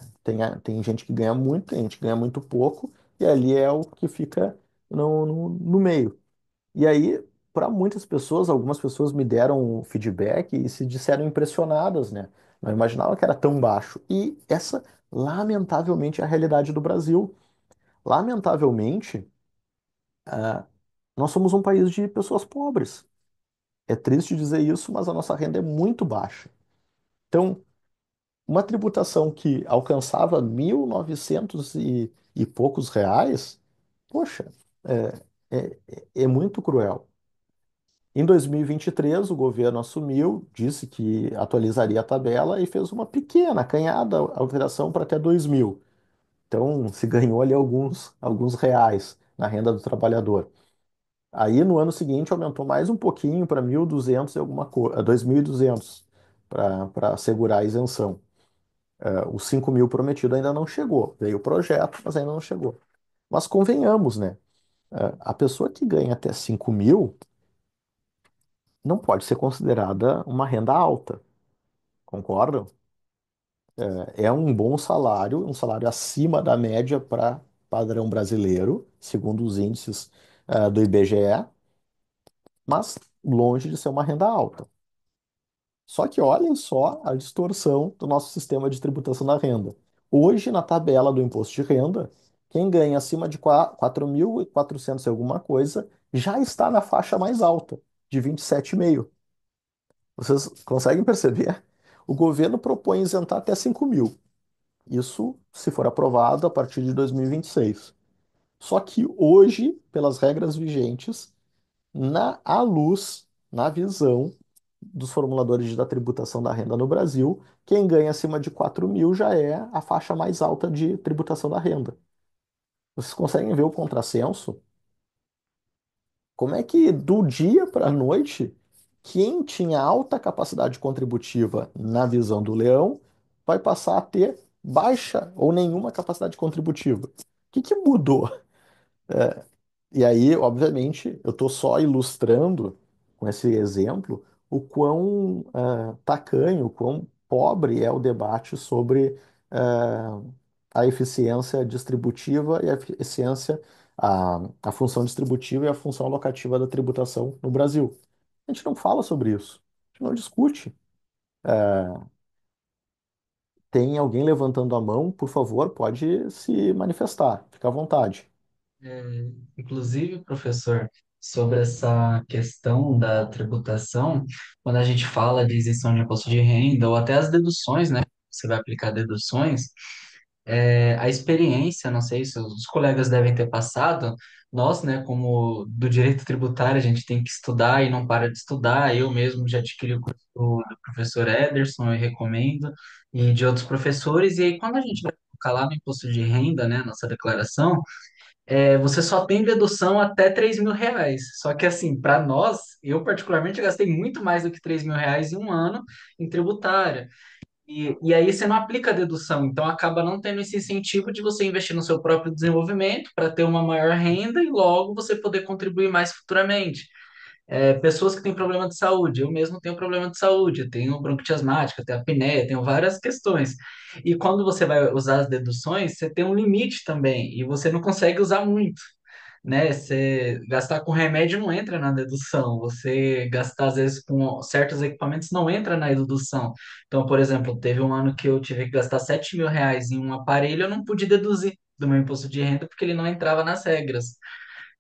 Tem gente que ganha muito, tem gente que ganha muito pouco, e ali é o que fica no meio. E aí, para muitas pessoas, algumas pessoas me deram um feedback e se disseram impressionadas, né? Não imaginava que era tão baixo. E essa, lamentavelmente, é a realidade do Brasil. Lamentavelmente, ah, nós somos um país de pessoas pobres. É triste dizer isso, mas a nossa renda é muito baixa. Então, uma tributação que alcançava 1.900 e poucos reais, poxa, é muito cruel. Em 2023, o governo assumiu, disse que atualizaria a tabela e fez uma pequena, acanhada alteração para até 2.000. Então, se ganhou ali alguns reais na renda do trabalhador. Aí, no ano seguinte, aumentou mais um pouquinho para 1.200 e alguma coisa, 2.200 para assegurar a isenção. Os 5.000 prometido ainda não chegou. Veio o projeto, mas ainda não chegou. Mas convenhamos, né? A pessoa que ganha até 5.000 não pode ser considerada uma renda alta, concordam? É um bom salário, um salário acima da média para padrão brasileiro, segundo os índices, do IBGE, mas longe de ser uma renda alta. Só que olhem só a distorção do nosso sistema de tributação da renda. Hoje, na tabela do imposto de renda, quem ganha acima de 4.400 e alguma coisa já está na faixa mais alta, de 27,5. Vocês conseguem perceber? O governo propõe isentar até 5.000. Isso, se for aprovado, a partir de 2026. Só que hoje, pelas regras vigentes, à luz, na visão dos formuladores da tributação da renda no Brasil, quem ganha acima de 4.000 já é a faixa mais alta de tributação da renda. Vocês conseguem ver o contrassenso? Como é que do dia para a noite, quem tinha alta capacidade contributiva na visão do leão vai passar a ter baixa ou nenhuma capacidade contributiva? O que que mudou? E aí, obviamente, eu estou só ilustrando com esse exemplo o quão tacanho, o quão pobre é o debate sobre a eficiência distributiva e a eficiência, a função distributiva e a função alocativa da tributação no Brasil. A gente não fala sobre isso, a gente não discute. Tem alguém levantando a mão, por favor, pode se manifestar, fica à vontade. É, inclusive, professor, sobre essa questão da tributação, quando a gente fala de isenção de imposto de renda ou até as deduções, né? Você vai aplicar deduções, a experiência, não sei se os colegas devem ter passado, nós, né, como do direito tributário, a gente tem que estudar e não para de estudar. Eu mesmo já adquiri o curso do professor Ederson, eu recomendo, e de outros professores. E aí, quando a gente vai colocar lá no imposto de renda, né, nossa declaração, você só tem dedução até R$ 3.000. Só que, assim, para nós, eu particularmente gastei muito mais do que R$ 3.000 em um ano em tributária. E aí você não aplica a dedução, então acaba não tendo esse incentivo de você investir no seu próprio desenvolvimento para ter uma maior renda e logo você poder contribuir mais futuramente. Pessoas que têm problema de saúde, eu mesmo tenho problema de saúde, eu tenho bronquite asmática, tenho apneia, tenho várias questões. E quando você vai usar as deduções, você tem um limite também, e você não consegue usar muito, né? Você gastar com remédio não entra na dedução. Você gastar, às vezes, com certos equipamentos não entra na dedução. Então, por exemplo, teve um ano que eu tive que gastar R$ 7.000 em um aparelho, eu não pude deduzir do meu imposto de renda porque ele não entrava nas regras.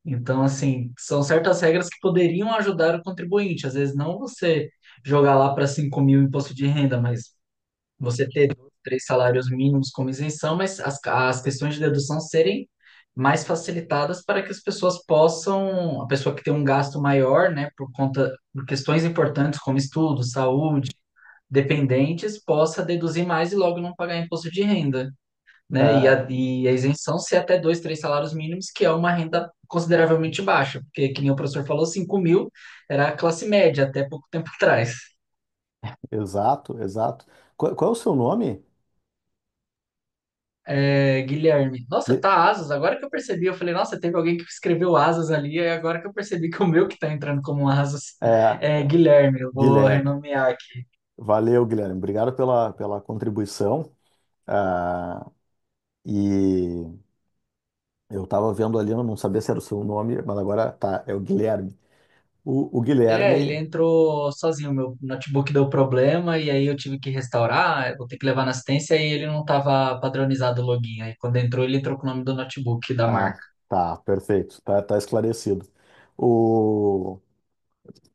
Então, assim, são certas regras que poderiam ajudar o contribuinte. Às vezes, não você jogar lá para 5.000 imposto de renda, mas você ter 2, 3 salários mínimos como isenção, mas as questões de dedução serem mais facilitadas para que as pessoas possam, a pessoa que tem um gasto maior, né, por questões importantes como estudo, saúde, dependentes, possa deduzir mais e logo não pagar imposto de renda, né? É, E a isenção ser até 2, 3 salários mínimos, que é uma renda consideravelmente baixa, porque, que nem o professor falou, 5.000 era a classe média até pouco tempo atrás. exato, exato. Qual é o seu nome? Guilherme. Nossa, Gui- tá Asas. Agora que eu percebi, eu falei, nossa, teve alguém que escreveu Asas ali, é agora que eu percebi que o meu que tá entrando como Asas É, é Guilherme. Eu vou Guilherme. renomear aqui. Valeu, Guilherme. Obrigado pela contribuição. Ah, e eu estava vendo ali, eu não sabia se era o seu nome, mas agora tá, é o Guilherme. O Ele Guilherme, entrou sozinho, meu notebook deu problema e aí eu tive que restaurar, eu vou ter que levar na assistência e ele não estava padronizado o login. Aí quando entrou, ele entrou com o nome do notebook da ah, marca. tá, perfeito, tá esclarecido. O,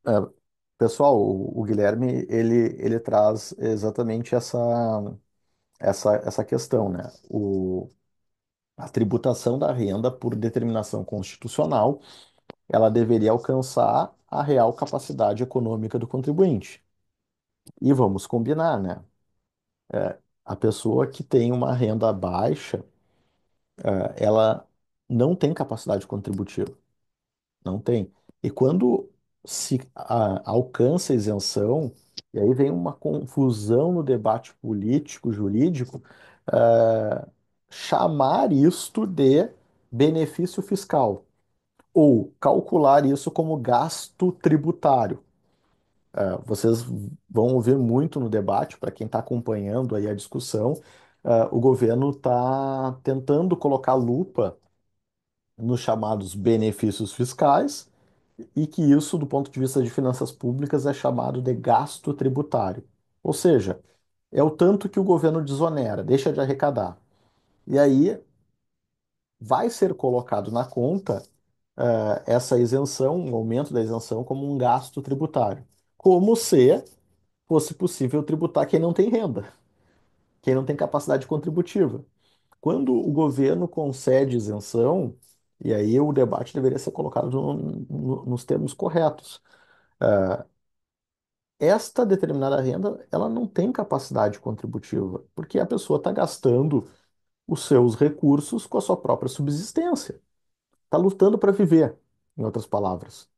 é, pessoal, o Guilherme, ele traz exatamente essa questão, né? A tributação da renda, por determinação constitucional, ela deveria alcançar a real capacidade econômica do contribuinte. E vamos combinar, né? A pessoa que tem uma renda baixa, ela não tem capacidade contributiva, não tem. E quando se alcança a isenção, e aí vem uma confusão no debate político, jurídico, eh, chamar isto de benefício fiscal, ou calcular isso como gasto tributário. Vocês vão ouvir muito no debate, para quem está acompanhando aí a discussão, o governo está tentando colocar lupa nos chamados benefícios fiscais e que isso, do ponto de vista de finanças públicas, é chamado de gasto tributário. Ou seja, é o tanto que o governo desonera, deixa de arrecadar. E aí vai ser colocado na conta, essa isenção, o aumento da isenção, como um gasto tributário. Como se fosse possível tributar quem não tem renda, quem não tem capacidade contributiva. Quando o governo concede isenção, e aí o debate deveria ser colocado nos termos corretos. Esta determinada renda, ela não tem capacidade contributiva, porque a pessoa está gastando os seus recursos com a sua própria subsistência. Está lutando para viver, em outras palavras.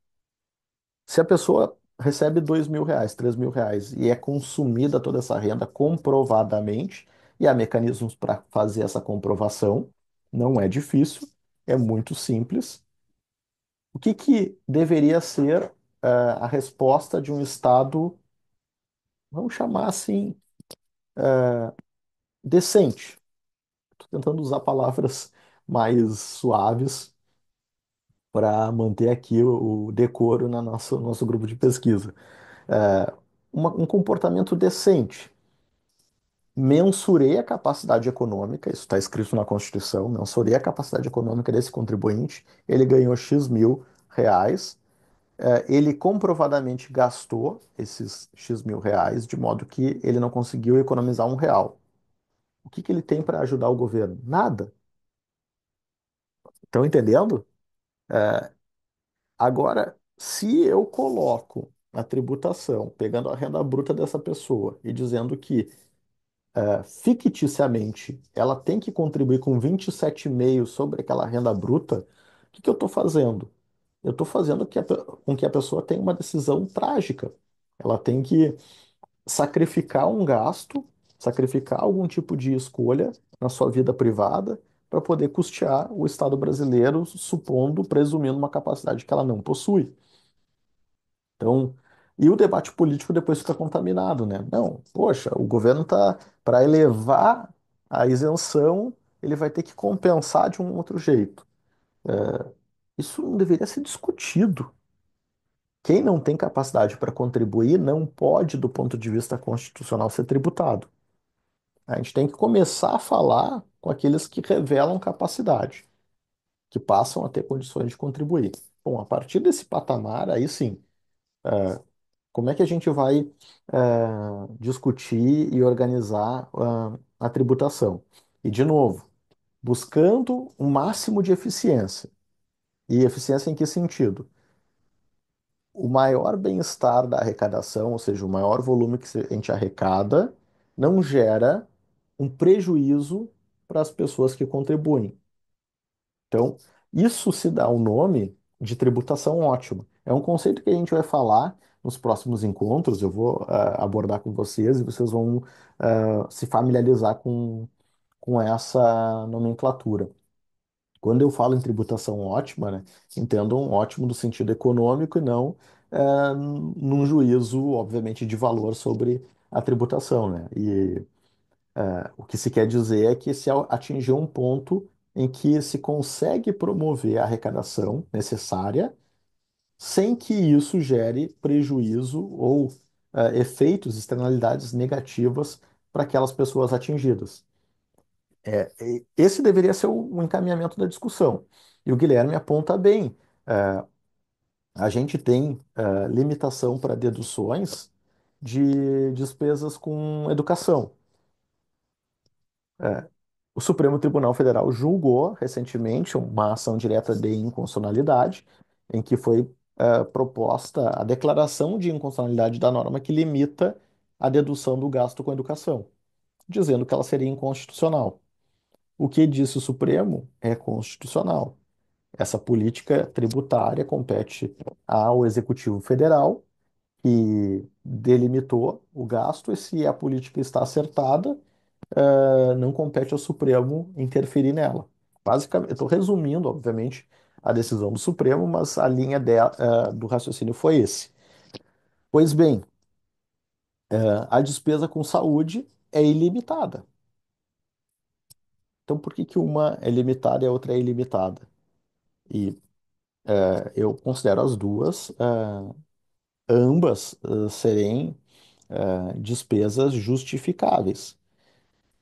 Se a pessoa recebe R$ 2.000, R$ 3.000 e é consumida toda essa renda comprovadamente, e há mecanismos para fazer essa comprovação, não é difícil, é muito simples. O que que deveria ser, a resposta de um Estado, vamos chamar assim, decente? Estou tentando usar palavras mais suaves. para manter aqui o decoro no nosso grupo de pesquisa. É, um comportamento decente. Mensurei a capacidade econômica, isso está escrito na Constituição, mensurei a capacidade econômica desse contribuinte, ele ganhou X mil reais, ele comprovadamente gastou esses X mil reais, de modo que ele não conseguiu economizar um real. O que que ele tem para ajudar o governo? Nada. Estão entendendo? Agora, se eu coloco a tributação, pegando a renda bruta dessa pessoa e dizendo que ficticiamente ela tem que contribuir com 27,5 sobre aquela renda bruta, o que que eu estou fazendo? Eu estou fazendo com que a pessoa tenha uma decisão trágica. Ela tem que sacrificar um gasto, sacrificar algum tipo de escolha na sua vida privada para poder custear o Estado brasileiro, supondo, presumindo uma capacidade que ela não possui. Então, e o debate político depois fica contaminado, né? Não, poxa, o governo está para elevar a isenção, ele vai ter que compensar de um outro jeito. Isso não deveria ser discutido. Quem não tem capacidade para contribuir não pode, do ponto de vista constitucional, ser tributado. A gente tem que começar a falar com aqueles que revelam capacidade, que passam a ter condições de contribuir. Bom, a partir desse patamar, aí sim, como é que a gente vai discutir e organizar a tributação? E, de novo, buscando o máximo de eficiência. E eficiência em que sentido? O maior bem-estar da arrecadação, ou seja, o maior volume que a gente arrecada, não gera um prejuízo para as pessoas que contribuem. Então, isso se dá o nome de tributação ótima. É um conceito que a gente vai falar nos próximos encontros, eu vou abordar com vocês e vocês vão se familiarizar com essa nomenclatura. Quando eu falo em tributação ótima, né, entendam ótimo no sentido econômico e não num juízo, obviamente, de valor sobre a tributação, né? E o que se quer dizer é que se atingiu um ponto em que se consegue promover a arrecadação necessária sem que isso gere prejuízo ou efeitos, externalidades negativas para aquelas pessoas atingidas. Esse deveria ser o encaminhamento da discussão. E o Guilherme aponta bem. A gente tem limitação para deduções de despesas com educação. O Supremo Tribunal Federal julgou recentemente uma ação direta de inconstitucionalidade, em que foi proposta a declaração de inconstitucionalidade da norma que limita a dedução do gasto com educação, dizendo que ela seria inconstitucional. O que disse o Supremo é constitucional. Essa política tributária compete ao Executivo Federal, que delimitou o gasto, e se a política está acertada, não compete ao Supremo interferir nela. Basicamente, eu estou resumindo, obviamente, a decisão do Supremo, mas a linha do raciocínio foi esse. Pois bem, a despesa com saúde é ilimitada. Então, por que que uma é limitada e a outra é ilimitada? E eu considero as duas, ambas, serem despesas justificáveis.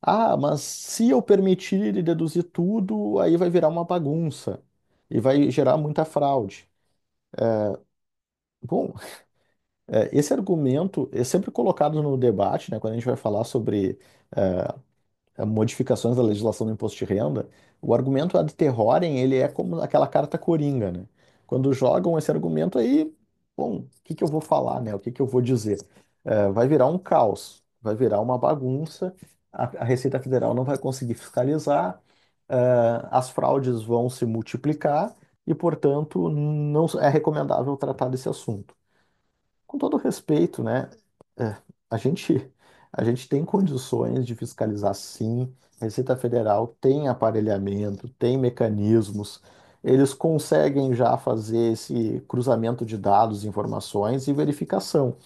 Ah, mas se eu permitir e deduzir tudo, aí vai virar uma bagunça e vai gerar muita fraude. Bom, esse argumento é sempre colocado no debate, né, quando a gente vai falar sobre modificações da legislação do imposto de renda. O argumento ad terrorem, ele é como aquela carta coringa, né? Quando jogam esse argumento aí, bom, o que que eu vou falar, né? O que que eu vou dizer? Vai virar um caos, vai virar uma bagunça, a Receita Federal não vai conseguir fiscalizar, as fraudes vão se multiplicar e, portanto, não é recomendável tratar desse assunto. Com todo respeito, né? é, a gente, a gente tem condições de fiscalizar, sim. A Receita Federal tem aparelhamento, tem mecanismos, eles conseguem já fazer esse cruzamento de dados, informações e verificação.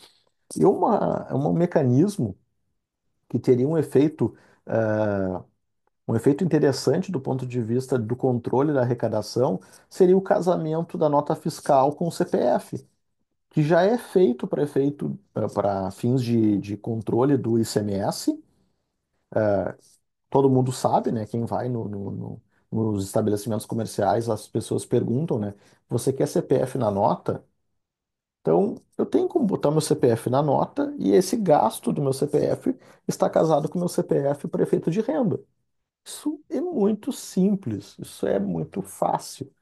E um mecanismo que teria um efeito Um efeito interessante do ponto de vista do controle da arrecadação seria o casamento da nota fiscal com o CPF, que já é feito para efeito, para fins de controle do ICMS. Todo mundo sabe, né? Quem vai nos estabelecimentos comerciais, as pessoas perguntam, né? Você quer CPF na nota? Então, eu tenho como botar meu CPF na nota e esse gasto do meu CPF está casado com o meu CPF para efeito de renda. Isso é muito simples, isso é muito fácil.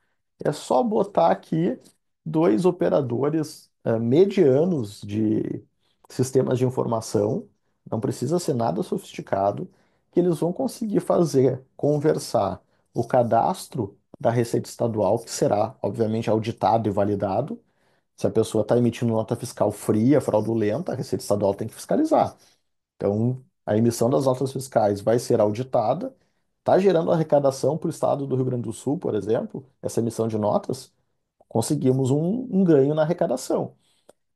É só botar aqui dois operadores medianos de sistemas de informação, não precisa ser nada sofisticado, que eles vão conseguir fazer conversar o cadastro da Receita Estadual, que será, obviamente, auditado e validado. Se a pessoa está emitindo nota fiscal fria, fraudulenta, a Receita Estadual tem que fiscalizar. Então, a emissão das notas fiscais vai ser auditada. Está gerando arrecadação para o estado do Rio Grande do Sul, por exemplo, essa emissão de notas, conseguimos um ganho na arrecadação.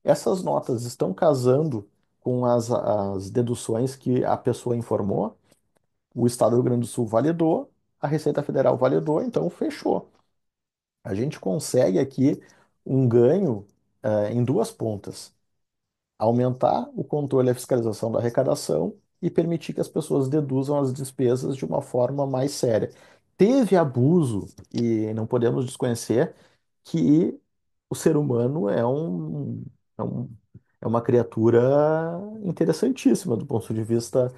Essas notas estão casando com as deduções que a pessoa informou, o estado do Rio Grande do Sul validou, a Receita Federal validou, então fechou. A gente consegue aqui um ganho, em duas pontas: aumentar o controle e a fiscalização da arrecadação e permitir que as pessoas deduzam as despesas de uma forma mais séria. Teve abuso, e não podemos desconhecer que o ser humano é um- é uma criatura interessantíssima do ponto de vista,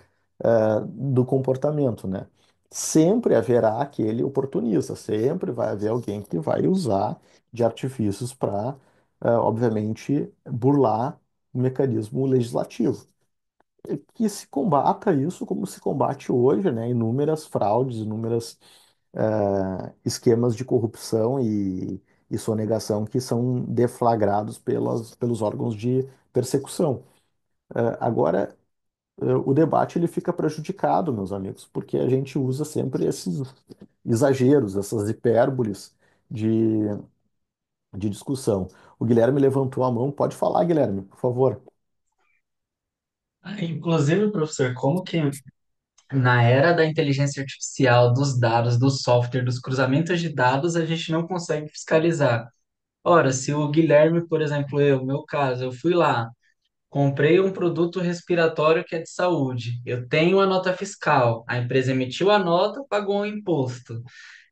do comportamento, né? Sempre haverá aquele oportunista, sempre vai haver alguém que vai usar de artifícios para, obviamente, burlar o mecanismo legislativo. E que se combata isso como se combate hoje, né? Inúmeras fraudes, inúmeras esquemas de corrupção e sonegação que são deflagrados pelos órgãos de persecução. Agora, o debate ele fica prejudicado, meus amigos, porque a gente usa sempre esses exageros, essas hipérboles de, de discussão. O Guilherme levantou a mão, pode falar, Guilherme, por favor. Inclusive, professor, como que na era da inteligência artificial, dos dados, do software, dos cruzamentos de dados, a gente não consegue fiscalizar? Ora, se o Guilherme, por exemplo, meu caso, eu fui lá, comprei um produto respiratório que é de saúde, eu tenho a nota fiscal, a empresa emitiu a nota, pagou o imposto.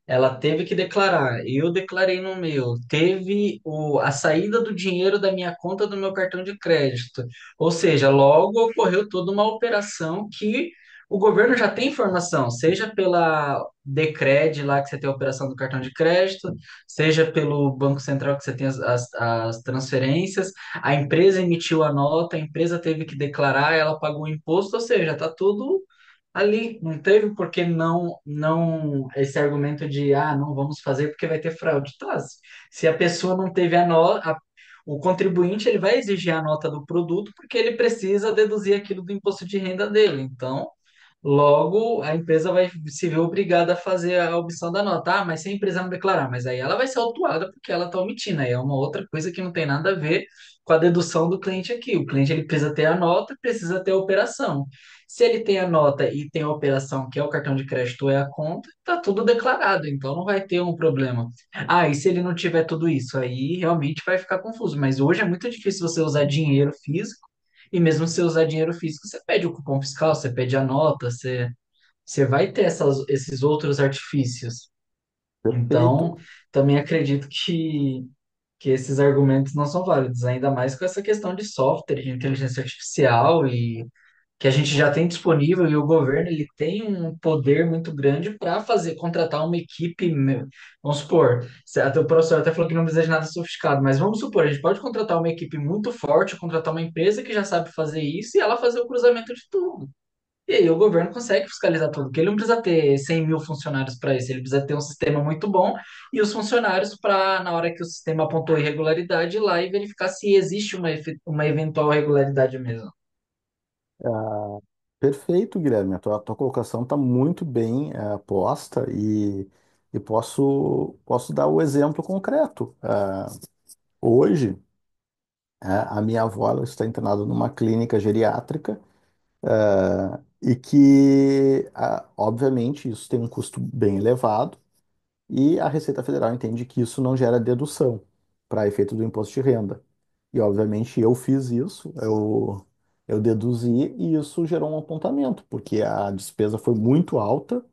Ela teve que declarar. Eu declarei no meu. Teve a saída do dinheiro da minha conta do meu cartão de crédito. Ou seja, logo ocorreu toda uma operação que o governo já tem informação, seja pela Decred lá que você tem a operação do cartão de crédito, seja pelo Banco Central que você tem as transferências. A empresa emitiu a nota, a empresa teve que declarar, ela pagou o imposto, ou seja, está tudo ali, não teve por que não esse argumento de não vamos fazer porque vai ter fraude. Tá, se a pessoa não teve a nota, o contribuinte ele vai exigir a nota do produto porque ele precisa deduzir aquilo do imposto de renda dele. Então, logo, a empresa vai se ver obrigada a fazer a omissão da nota. Ah, mas se a empresa não declarar, mas aí ela vai ser autuada porque ela está omitindo. Aí é uma outra coisa que não tem nada a ver com a dedução do cliente aqui. O cliente ele precisa ter a nota, precisa ter a operação. Se ele tem a nota e tem a operação, que é o cartão de crédito ou é a conta, tá tudo declarado, então não vai ter um problema. Ah, e se ele não tiver tudo isso, aí realmente vai ficar confuso. Mas hoje é muito difícil você usar dinheiro físico e mesmo se usar dinheiro físico, você pede o cupom fiscal, você pede a nota, você vai ter esses outros artifícios. Então, Perfeito. também acredito que esses argumentos não são válidos, ainda mais com essa questão de software, de inteligência artificial e que a gente já tem disponível e o governo ele tem um poder muito grande para fazer contratar uma equipe, vamos supor, até o professor até falou que não precisa de nada sofisticado, mas vamos supor, a gente pode contratar uma equipe muito forte, contratar uma empresa que já sabe fazer isso e ela fazer o cruzamento de tudo. E aí o governo consegue fiscalizar tudo, porque ele não precisa ter 100 mil funcionários para isso, ele precisa ter um sistema muito bom e os funcionários para, na hora que o sistema apontou irregularidade, ir lá e verificar se existe uma eventual irregularidade mesmo. Ah, perfeito, Guilherme. A tua colocação está muito bem, posta e posso dar o exemplo concreto. Hoje, a minha avó ela está internada numa clínica geriátrica, e que, obviamente, isso tem um custo bem elevado, e a Receita Federal entende que isso não gera dedução para efeito do imposto de renda. E, obviamente, eu fiz isso, eu deduzi, e isso gerou um apontamento, porque a despesa foi muito alta,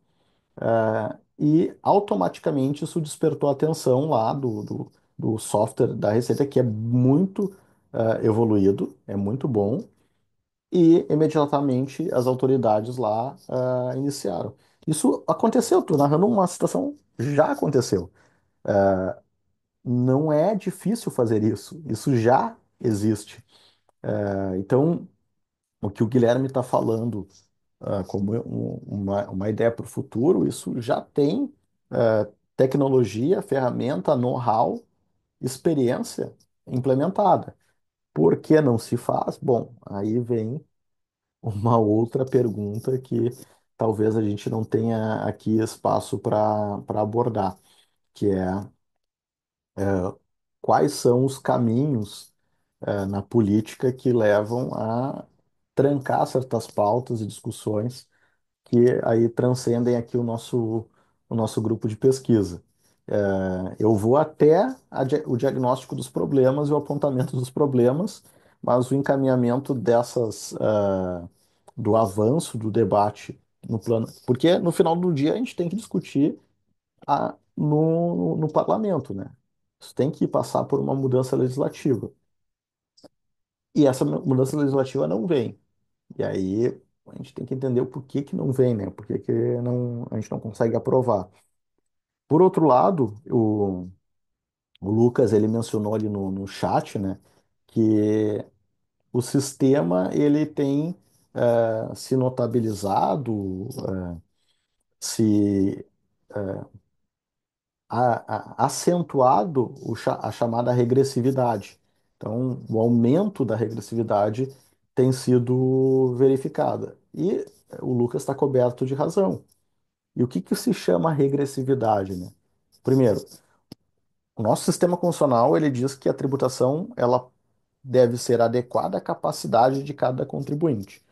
e automaticamente isso despertou a atenção lá do software da Receita, que é muito evoluído, é muito bom, e imediatamente as autoridades lá iniciaram. Isso aconteceu, estou narrando uma situação, já aconteceu. Não é difícil fazer isso, isso já existe. Então, o que o Guilherme está falando como uma ideia para o futuro, isso já tem tecnologia, ferramenta, know-how, experiência implementada. Por que não se faz? Bom, aí vem uma outra pergunta que talvez a gente não tenha aqui espaço para abordar, que é quais são os caminhos na política que levam a trancar certas pautas e discussões que aí transcendem aqui o nosso grupo de pesquisa. Eu vou até o diagnóstico dos problemas e o apontamento dos problemas, mas o encaminhamento do avanço do debate no plano, porque no final do dia a gente tem que discutir no parlamento, né? Isso tem que passar por uma mudança legislativa. E essa mudança legislativa não vem. E aí a gente tem que entender o porquê que não vem, né? Por que que não, a gente não consegue aprovar. Por outro lado, o Lucas, ele mencionou ali no chat, né, que o sistema, ele tem se notabilizado, se acentuado a chamada regressividade. Então, o aumento da regressividade tem sido verificada. E o Lucas está coberto de razão. E o que que se chama regressividade, né? Primeiro, o nosso sistema constitucional, ele diz que a tributação ela deve ser adequada à capacidade de cada contribuinte.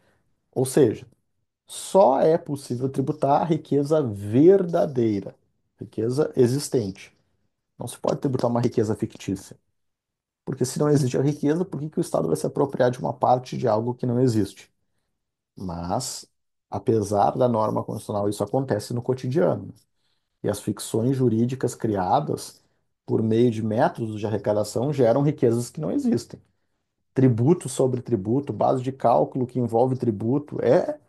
Ou seja, só é possível tributar a riqueza verdadeira, riqueza existente. Não se pode tributar uma riqueza fictícia. Porque se não existe a riqueza, por que que o Estado vai se apropriar de uma parte de algo que não existe? Mas, apesar da norma constitucional, isso acontece no cotidiano. E as ficções jurídicas criadas por meio de métodos de arrecadação geram riquezas que não existem. Tributo sobre tributo, base de cálculo que envolve tributo, é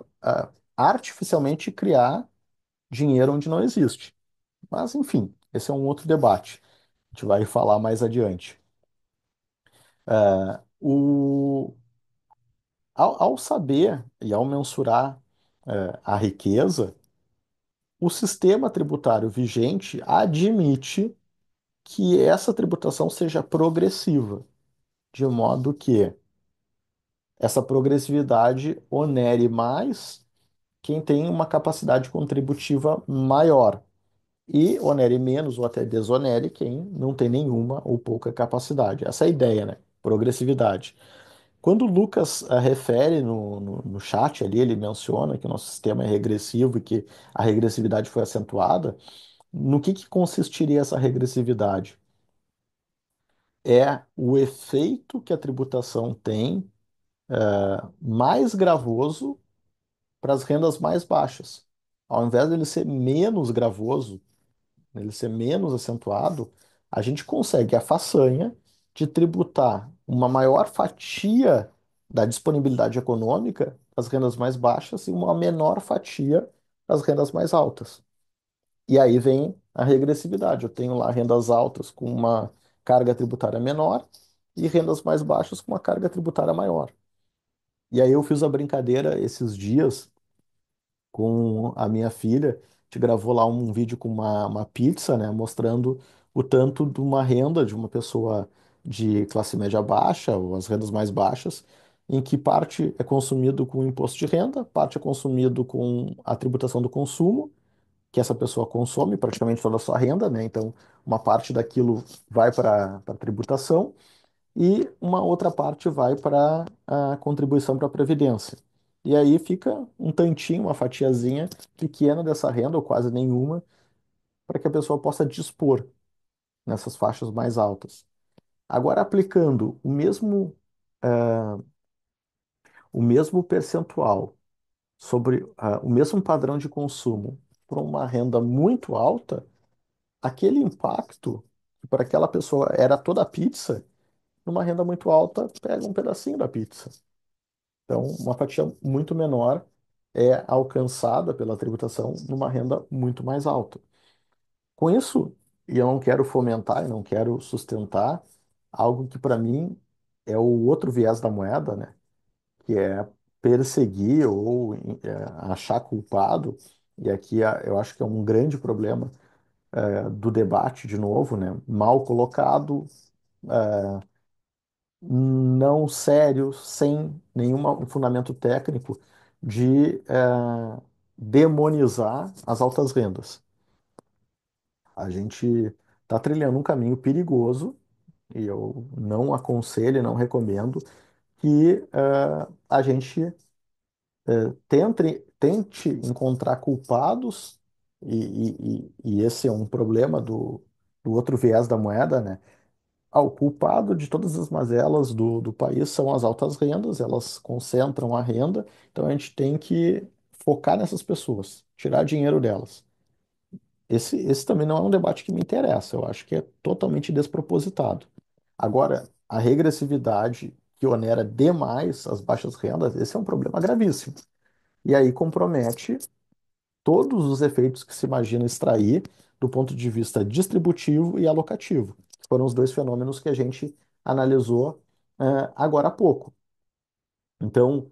artificialmente criar dinheiro onde não existe. Mas, enfim, esse é um outro debate. A gente vai falar mais adiante. Ao saber e ao mensurar a riqueza, o sistema tributário vigente admite que essa tributação seja progressiva, de modo que essa progressividade onere mais quem tem uma capacidade contributiva maior e onere menos ou até desonere quem não tem nenhuma ou pouca capacidade. Essa é a ideia, né? Progressividade. Quando o Lucas refere no chat ali, ele menciona que o nosso sistema é regressivo e que a regressividade foi acentuada. No que consistiria essa regressividade? É o efeito que a tributação tem mais gravoso para as rendas mais baixas. Ao invés dele ser menos gravoso, ele ser menos acentuado, a gente consegue a façanha de tributar uma maior fatia da disponibilidade econômica das rendas mais baixas e uma menor fatia das rendas mais altas. E aí vem a regressividade. Eu tenho lá rendas altas com uma carga tributária menor e rendas mais baixas com uma carga tributária maior. E aí eu fiz a brincadeira esses dias com a minha filha. A gente gravou lá um vídeo com uma pizza, né, mostrando o tanto de uma renda de uma pessoa de classe média baixa, ou as rendas mais baixas, em que parte é consumido com imposto de renda, parte é consumido com a tributação do consumo, que essa pessoa consome praticamente toda a sua renda, né? Então, uma parte daquilo vai para a tributação e uma outra parte vai para a contribuição para a Previdência. E aí fica um tantinho, uma fatiazinha pequena dessa renda, ou quase nenhuma, para que a pessoa possa dispor nessas faixas mais altas. Agora, aplicando o mesmo percentual sobre o mesmo padrão de consumo para uma renda muito alta, aquele impacto que para aquela pessoa era toda a pizza, numa renda muito alta, pega um pedacinho da pizza. Então, uma fatia muito menor é alcançada pela tributação numa renda muito mais alta. Com isso, e eu não quero fomentar, eu não quero sustentar algo que para mim é o outro viés da moeda, né? Que é perseguir ou achar culpado. E aqui eu acho que é um grande problema do debate, de novo, né? Mal colocado, não sério, sem nenhum fundamento técnico de demonizar as altas rendas. A gente está trilhando um caminho perigoso e eu não aconselho, não recomendo que a gente tente encontrar culpados, e esse é um problema do outro viés da moeda, né? O culpado de todas as mazelas do país são as altas rendas, elas concentram a renda, então a gente tem que focar nessas pessoas, tirar dinheiro delas. Esse também não é um debate que me interessa, eu acho que é totalmente despropositado. Agora, a regressividade que onera demais as baixas rendas, esse é um problema gravíssimo. E aí compromete todos os efeitos que se imagina extrair do ponto de vista distributivo e alocativo. Foram os dois fenômenos que a gente analisou agora há pouco. Então,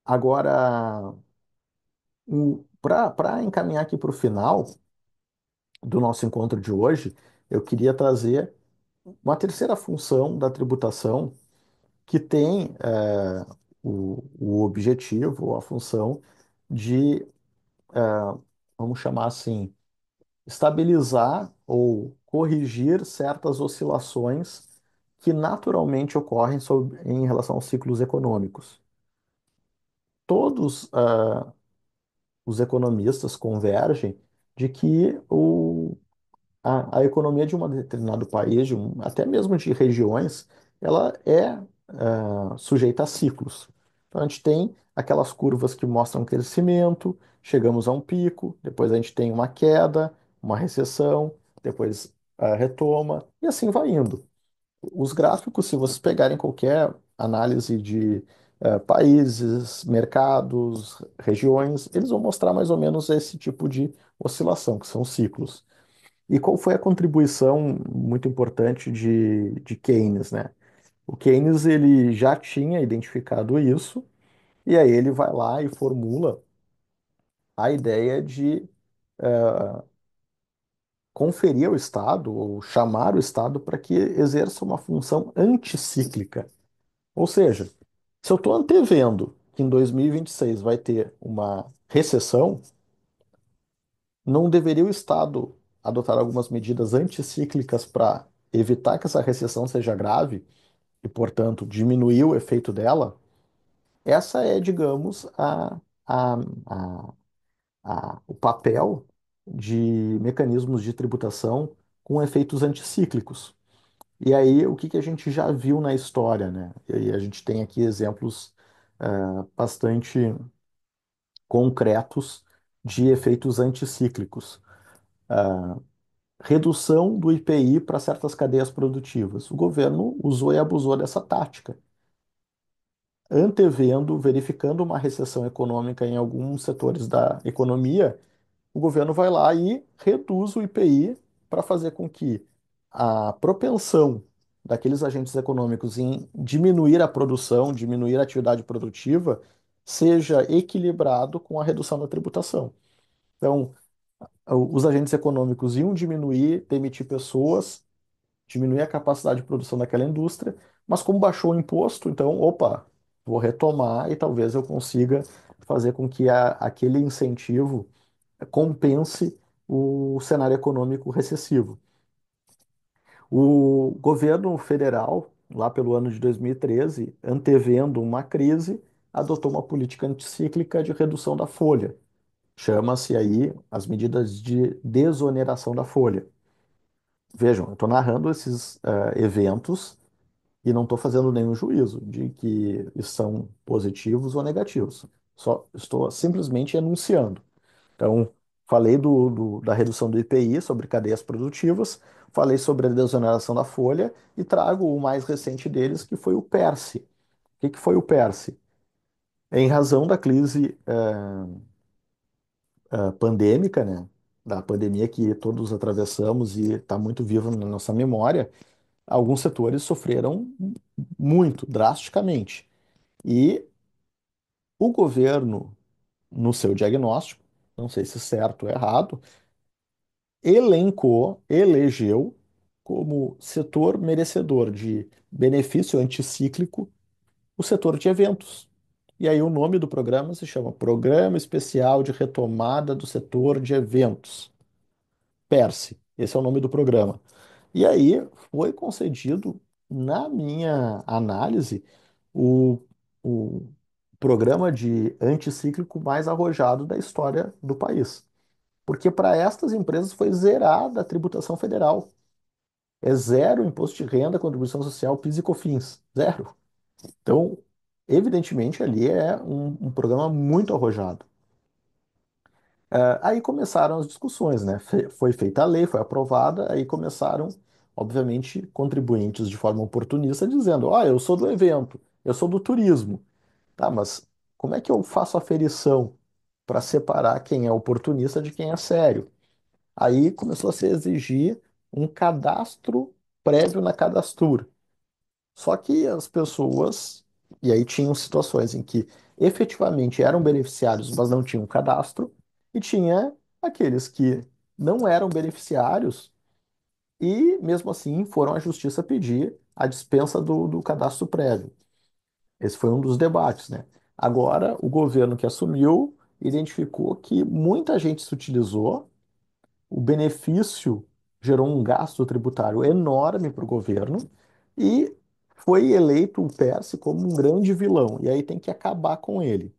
agora, para encaminhar aqui para o final do nosso encontro de hoje, eu queria trazer uma terceira função da tributação que tem o objetivo, a função de, vamos chamar assim, estabilizar ou corrigir certas oscilações que naturalmente ocorrem em relação aos ciclos econômicos. Todos os economistas convergem de que a economia de um determinado país, até mesmo de regiões, ela é sujeita a ciclos. Então, a gente tem aquelas curvas que mostram crescimento, chegamos a um pico, depois a gente tem uma queda, uma recessão, depois retoma, e assim vai indo. Os gráficos, se vocês pegarem qualquer análise de países, mercados, regiões, eles vão mostrar mais ou menos esse tipo de oscilação, que são ciclos. E qual foi a contribuição muito importante de Keynes, né? O Keynes ele já tinha identificado isso, e aí ele vai lá e formula a ideia de conferir ao Estado, ou chamar o Estado para que exerça uma função anticíclica. Ou seja, se eu estou antevendo que em 2026 vai ter uma recessão, não deveria o Estado adotar algumas medidas anticíclicas para evitar que essa recessão seja grave e, portanto, diminuir o efeito dela? Essa é, digamos, a, a, o papel de mecanismos de tributação com efeitos anticíclicos. E aí, o que que a gente já viu na história, né? E aí a gente tem aqui exemplos bastante concretos de efeitos anticíclicos. Redução do IPI para certas cadeias produtivas. O governo usou e abusou dessa tática, antevendo, verificando uma recessão econômica em alguns setores da economia. O governo vai lá e reduz o IPI para fazer com que a propensão daqueles agentes econômicos em diminuir a produção, diminuir a atividade produtiva, seja equilibrado com a redução da tributação. Então, os agentes econômicos iam diminuir, demitir pessoas, diminuir a capacidade de produção daquela indústria, mas como baixou o imposto, então, opa, vou retomar e talvez eu consiga fazer com que aquele incentivo compense o cenário econômico recessivo. O governo federal, lá pelo ano de 2013, antevendo uma crise, adotou uma política anticíclica de redução da folha. Chama-se aí as medidas de desoneração da folha. Vejam, eu estou narrando esses eventos e não estou fazendo nenhum juízo de que são positivos ou negativos. Só estou simplesmente enunciando. Então, falei da redução do IPI sobre cadeias produtivas, falei sobre a desoneração da folha e trago o mais recente deles, que foi o PERSE. O que foi o PERSE? Em razão da crise pandêmica, né? Da pandemia que todos atravessamos e está muito viva na nossa memória, alguns setores sofreram muito, drasticamente. E o governo, no seu diagnóstico, não sei se certo ou errado, elegeu como setor merecedor de benefício anticíclico o setor de eventos. E aí o nome do programa se chama Programa Especial de Retomada do Setor de Eventos, PERSE. Esse é o nome do programa. E aí foi concedido, na minha análise, o, o programa de anticíclico mais arrojado da história do país. Porque para estas empresas foi zerada a tributação federal. É zero imposto de renda, contribuição social, PIS e COFINS. Zero. Então, evidentemente, ali é um programa muito arrojado. Aí começaram as discussões, né? Foi feita a lei, foi aprovada, aí começaram, obviamente, contribuintes de forma oportunista dizendo: eu sou do evento, eu sou do turismo. Tá, mas como é que eu faço a aferição para separar quem é oportunista de quem é sério? Aí começou a se exigir um cadastro prévio na cadastrura. Só que as pessoas, e aí tinham situações em que efetivamente eram beneficiários, mas não tinham cadastro, e tinha aqueles que não eram beneficiários e, mesmo assim, foram à justiça pedir a dispensa do cadastro prévio. Esse foi um dos debates, né? Agora, o governo que assumiu identificou que muita gente se utilizou, o benefício gerou um gasto tributário enorme para o governo e foi eleito o Perse como um grande vilão. E aí tem que acabar com ele.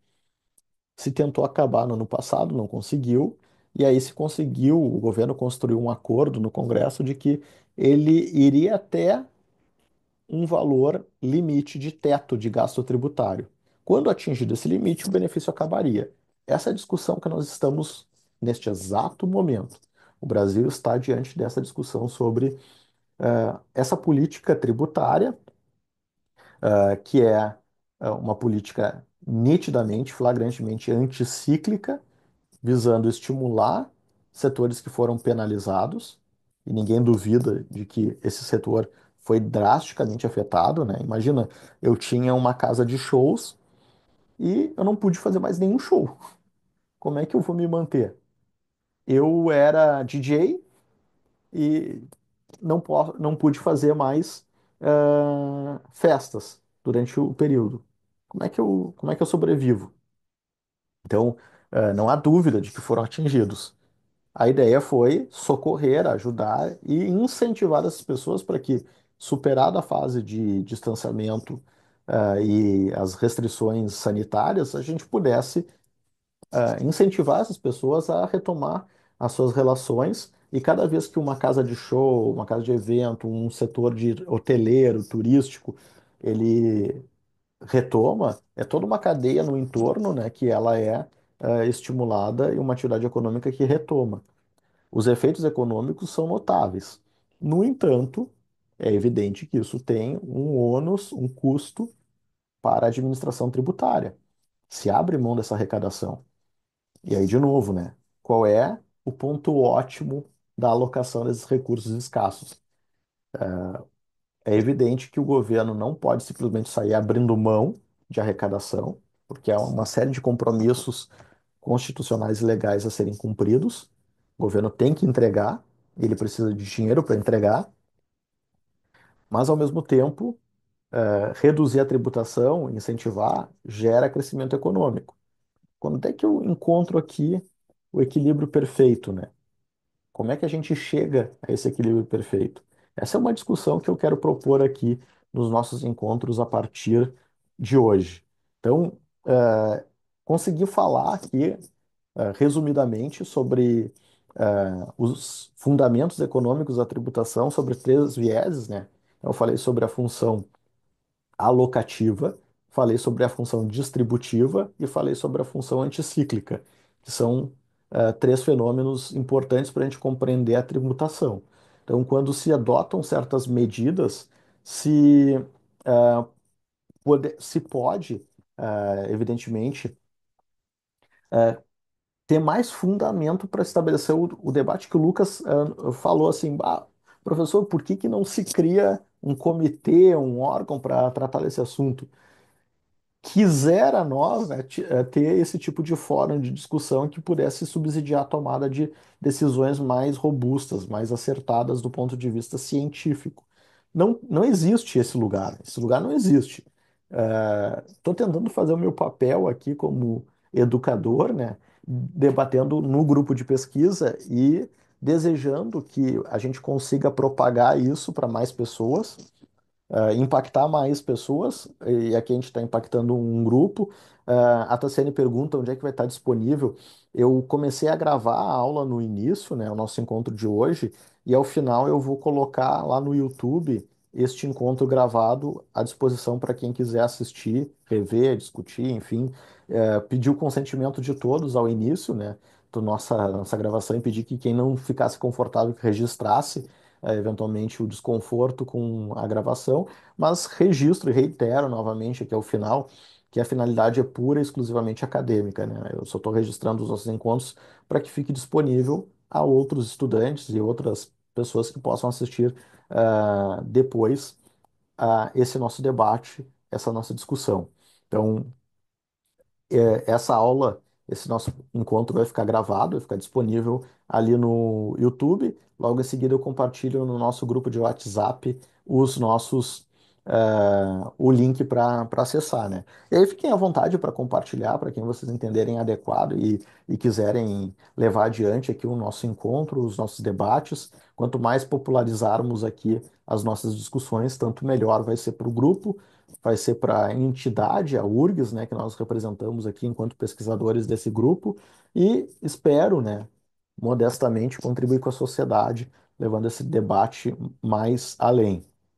Se tentou acabar no ano passado, não conseguiu. E aí se conseguiu, o governo construiu um acordo no Congresso de que ele iria até um valor limite de teto de gasto tributário. Quando atingido esse limite, o benefício acabaria. Essa é a discussão que nós estamos neste exato momento. O Brasil está diante dessa discussão sobre essa política tributária, que é uma política nitidamente, flagrantemente anticíclica, visando estimular setores que foram penalizados, e ninguém duvida de que esse setor foi drasticamente afetado, né? Imagina, eu tinha uma casa de shows e eu não pude fazer mais nenhum show. Como é que eu vou me manter? Eu era DJ e não pude fazer mais festas durante o período. Como é que eu sobrevivo? Então, não há dúvida de que foram atingidos. A ideia foi socorrer, ajudar e incentivar essas pessoas para que, superada a fase de distanciamento, e as restrições sanitárias, a gente pudesse, incentivar essas pessoas a retomar as suas relações. E cada vez que uma casa de show, uma casa de evento, um setor de hoteleiro, turístico, ele retoma, é toda uma cadeia no entorno, né, que ela é, estimulada e uma atividade econômica que retoma. Os efeitos econômicos são notáveis. No entanto, é evidente que isso tem um ônus, um custo para a administração tributária. Se abre mão dessa arrecadação. E aí, de novo, né? Qual é o ponto ótimo da alocação desses recursos escassos? É evidente que o governo não pode simplesmente sair abrindo mão de arrecadação, porque há uma série de compromissos constitucionais e legais a serem cumpridos. O governo tem que entregar, ele precisa de dinheiro para entregar, mas ao mesmo tempo, reduzir a tributação, incentivar, gera crescimento econômico. Quando é que eu encontro aqui o equilíbrio perfeito, né? Como é que a gente chega a esse equilíbrio perfeito? Essa é uma discussão que eu quero propor aqui nos nossos encontros a partir de hoje. Então, Consegui falar aqui, resumidamente, sobre os fundamentos econômicos da tributação, sobre três vieses, né? Eu falei sobre a função alocativa, falei sobre a função distributiva e falei sobre a função anticíclica, que são três fenômenos importantes para a gente compreender a tributação. Então, quando se adotam certas medidas, se, se pode, evidentemente, ter mais fundamento para estabelecer o debate que o Lucas falou assim, professor, por que que não se cria um comitê, um órgão para tratar desse assunto? Quisera nós, né, ter esse tipo de fórum de discussão que pudesse subsidiar a tomada de decisões mais robustas, mais acertadas do ponto de vista científico. Não, não existe esse lugar não existe. Estou tentando fazer o meu papel aqui como educador, né, debatendo no grupo de pesquisa e desejando que a gente consiga propagar isso para mais pessoas, impactar mais pessoas, e aqui a gente está impactando um grupo. A Tassiane pergunta onde é que vai estar disponível. Eu comecei a gravar a aula no início, né, o nosso encontro de hoje, e ao final eu vou colocar lá no YouTube este encontro gravado à disposição para quem quiser assistir, rever, discutir, enfim. Pedir o consentimento de todos ao início, né, da nossa gravação, e pedir que quem não ficasse confortável que registrasse eventualmente o desconforto com a gravação, mas registro e reitero novamente aqui ao final que a finalidade é pura e exclusivamente acadêmica, né? Eu só estou registrando os nossos encontros para que fique disponível a outros estudantes e outras pessoas que possam assistir depois esse nosso debate, essa nossa discussão. Então, essa aula, esse nosso encontro vai ficar gravado, vai ficar disponível ali no YouTube. Logo em seguida, eu compartilho no nosso grupo de WhatsApp os nossos, o link para acessar, né? E aí fiquem à vontade para compartilhar, para quem vocês entenderem adequado e quiserem levar adiante aqui o nosso encontro, os nossos debates. Quanto mais popularizarmos aqui as nossas discussões, tanto melhor vai ser para o grupo, vai ser para a entidade, a URGS, né, que nós representamos aqui enquanto pesquisadores desse grupo, e espero, né, modestamente contribuir com a sociedade, levando esse debate mais além.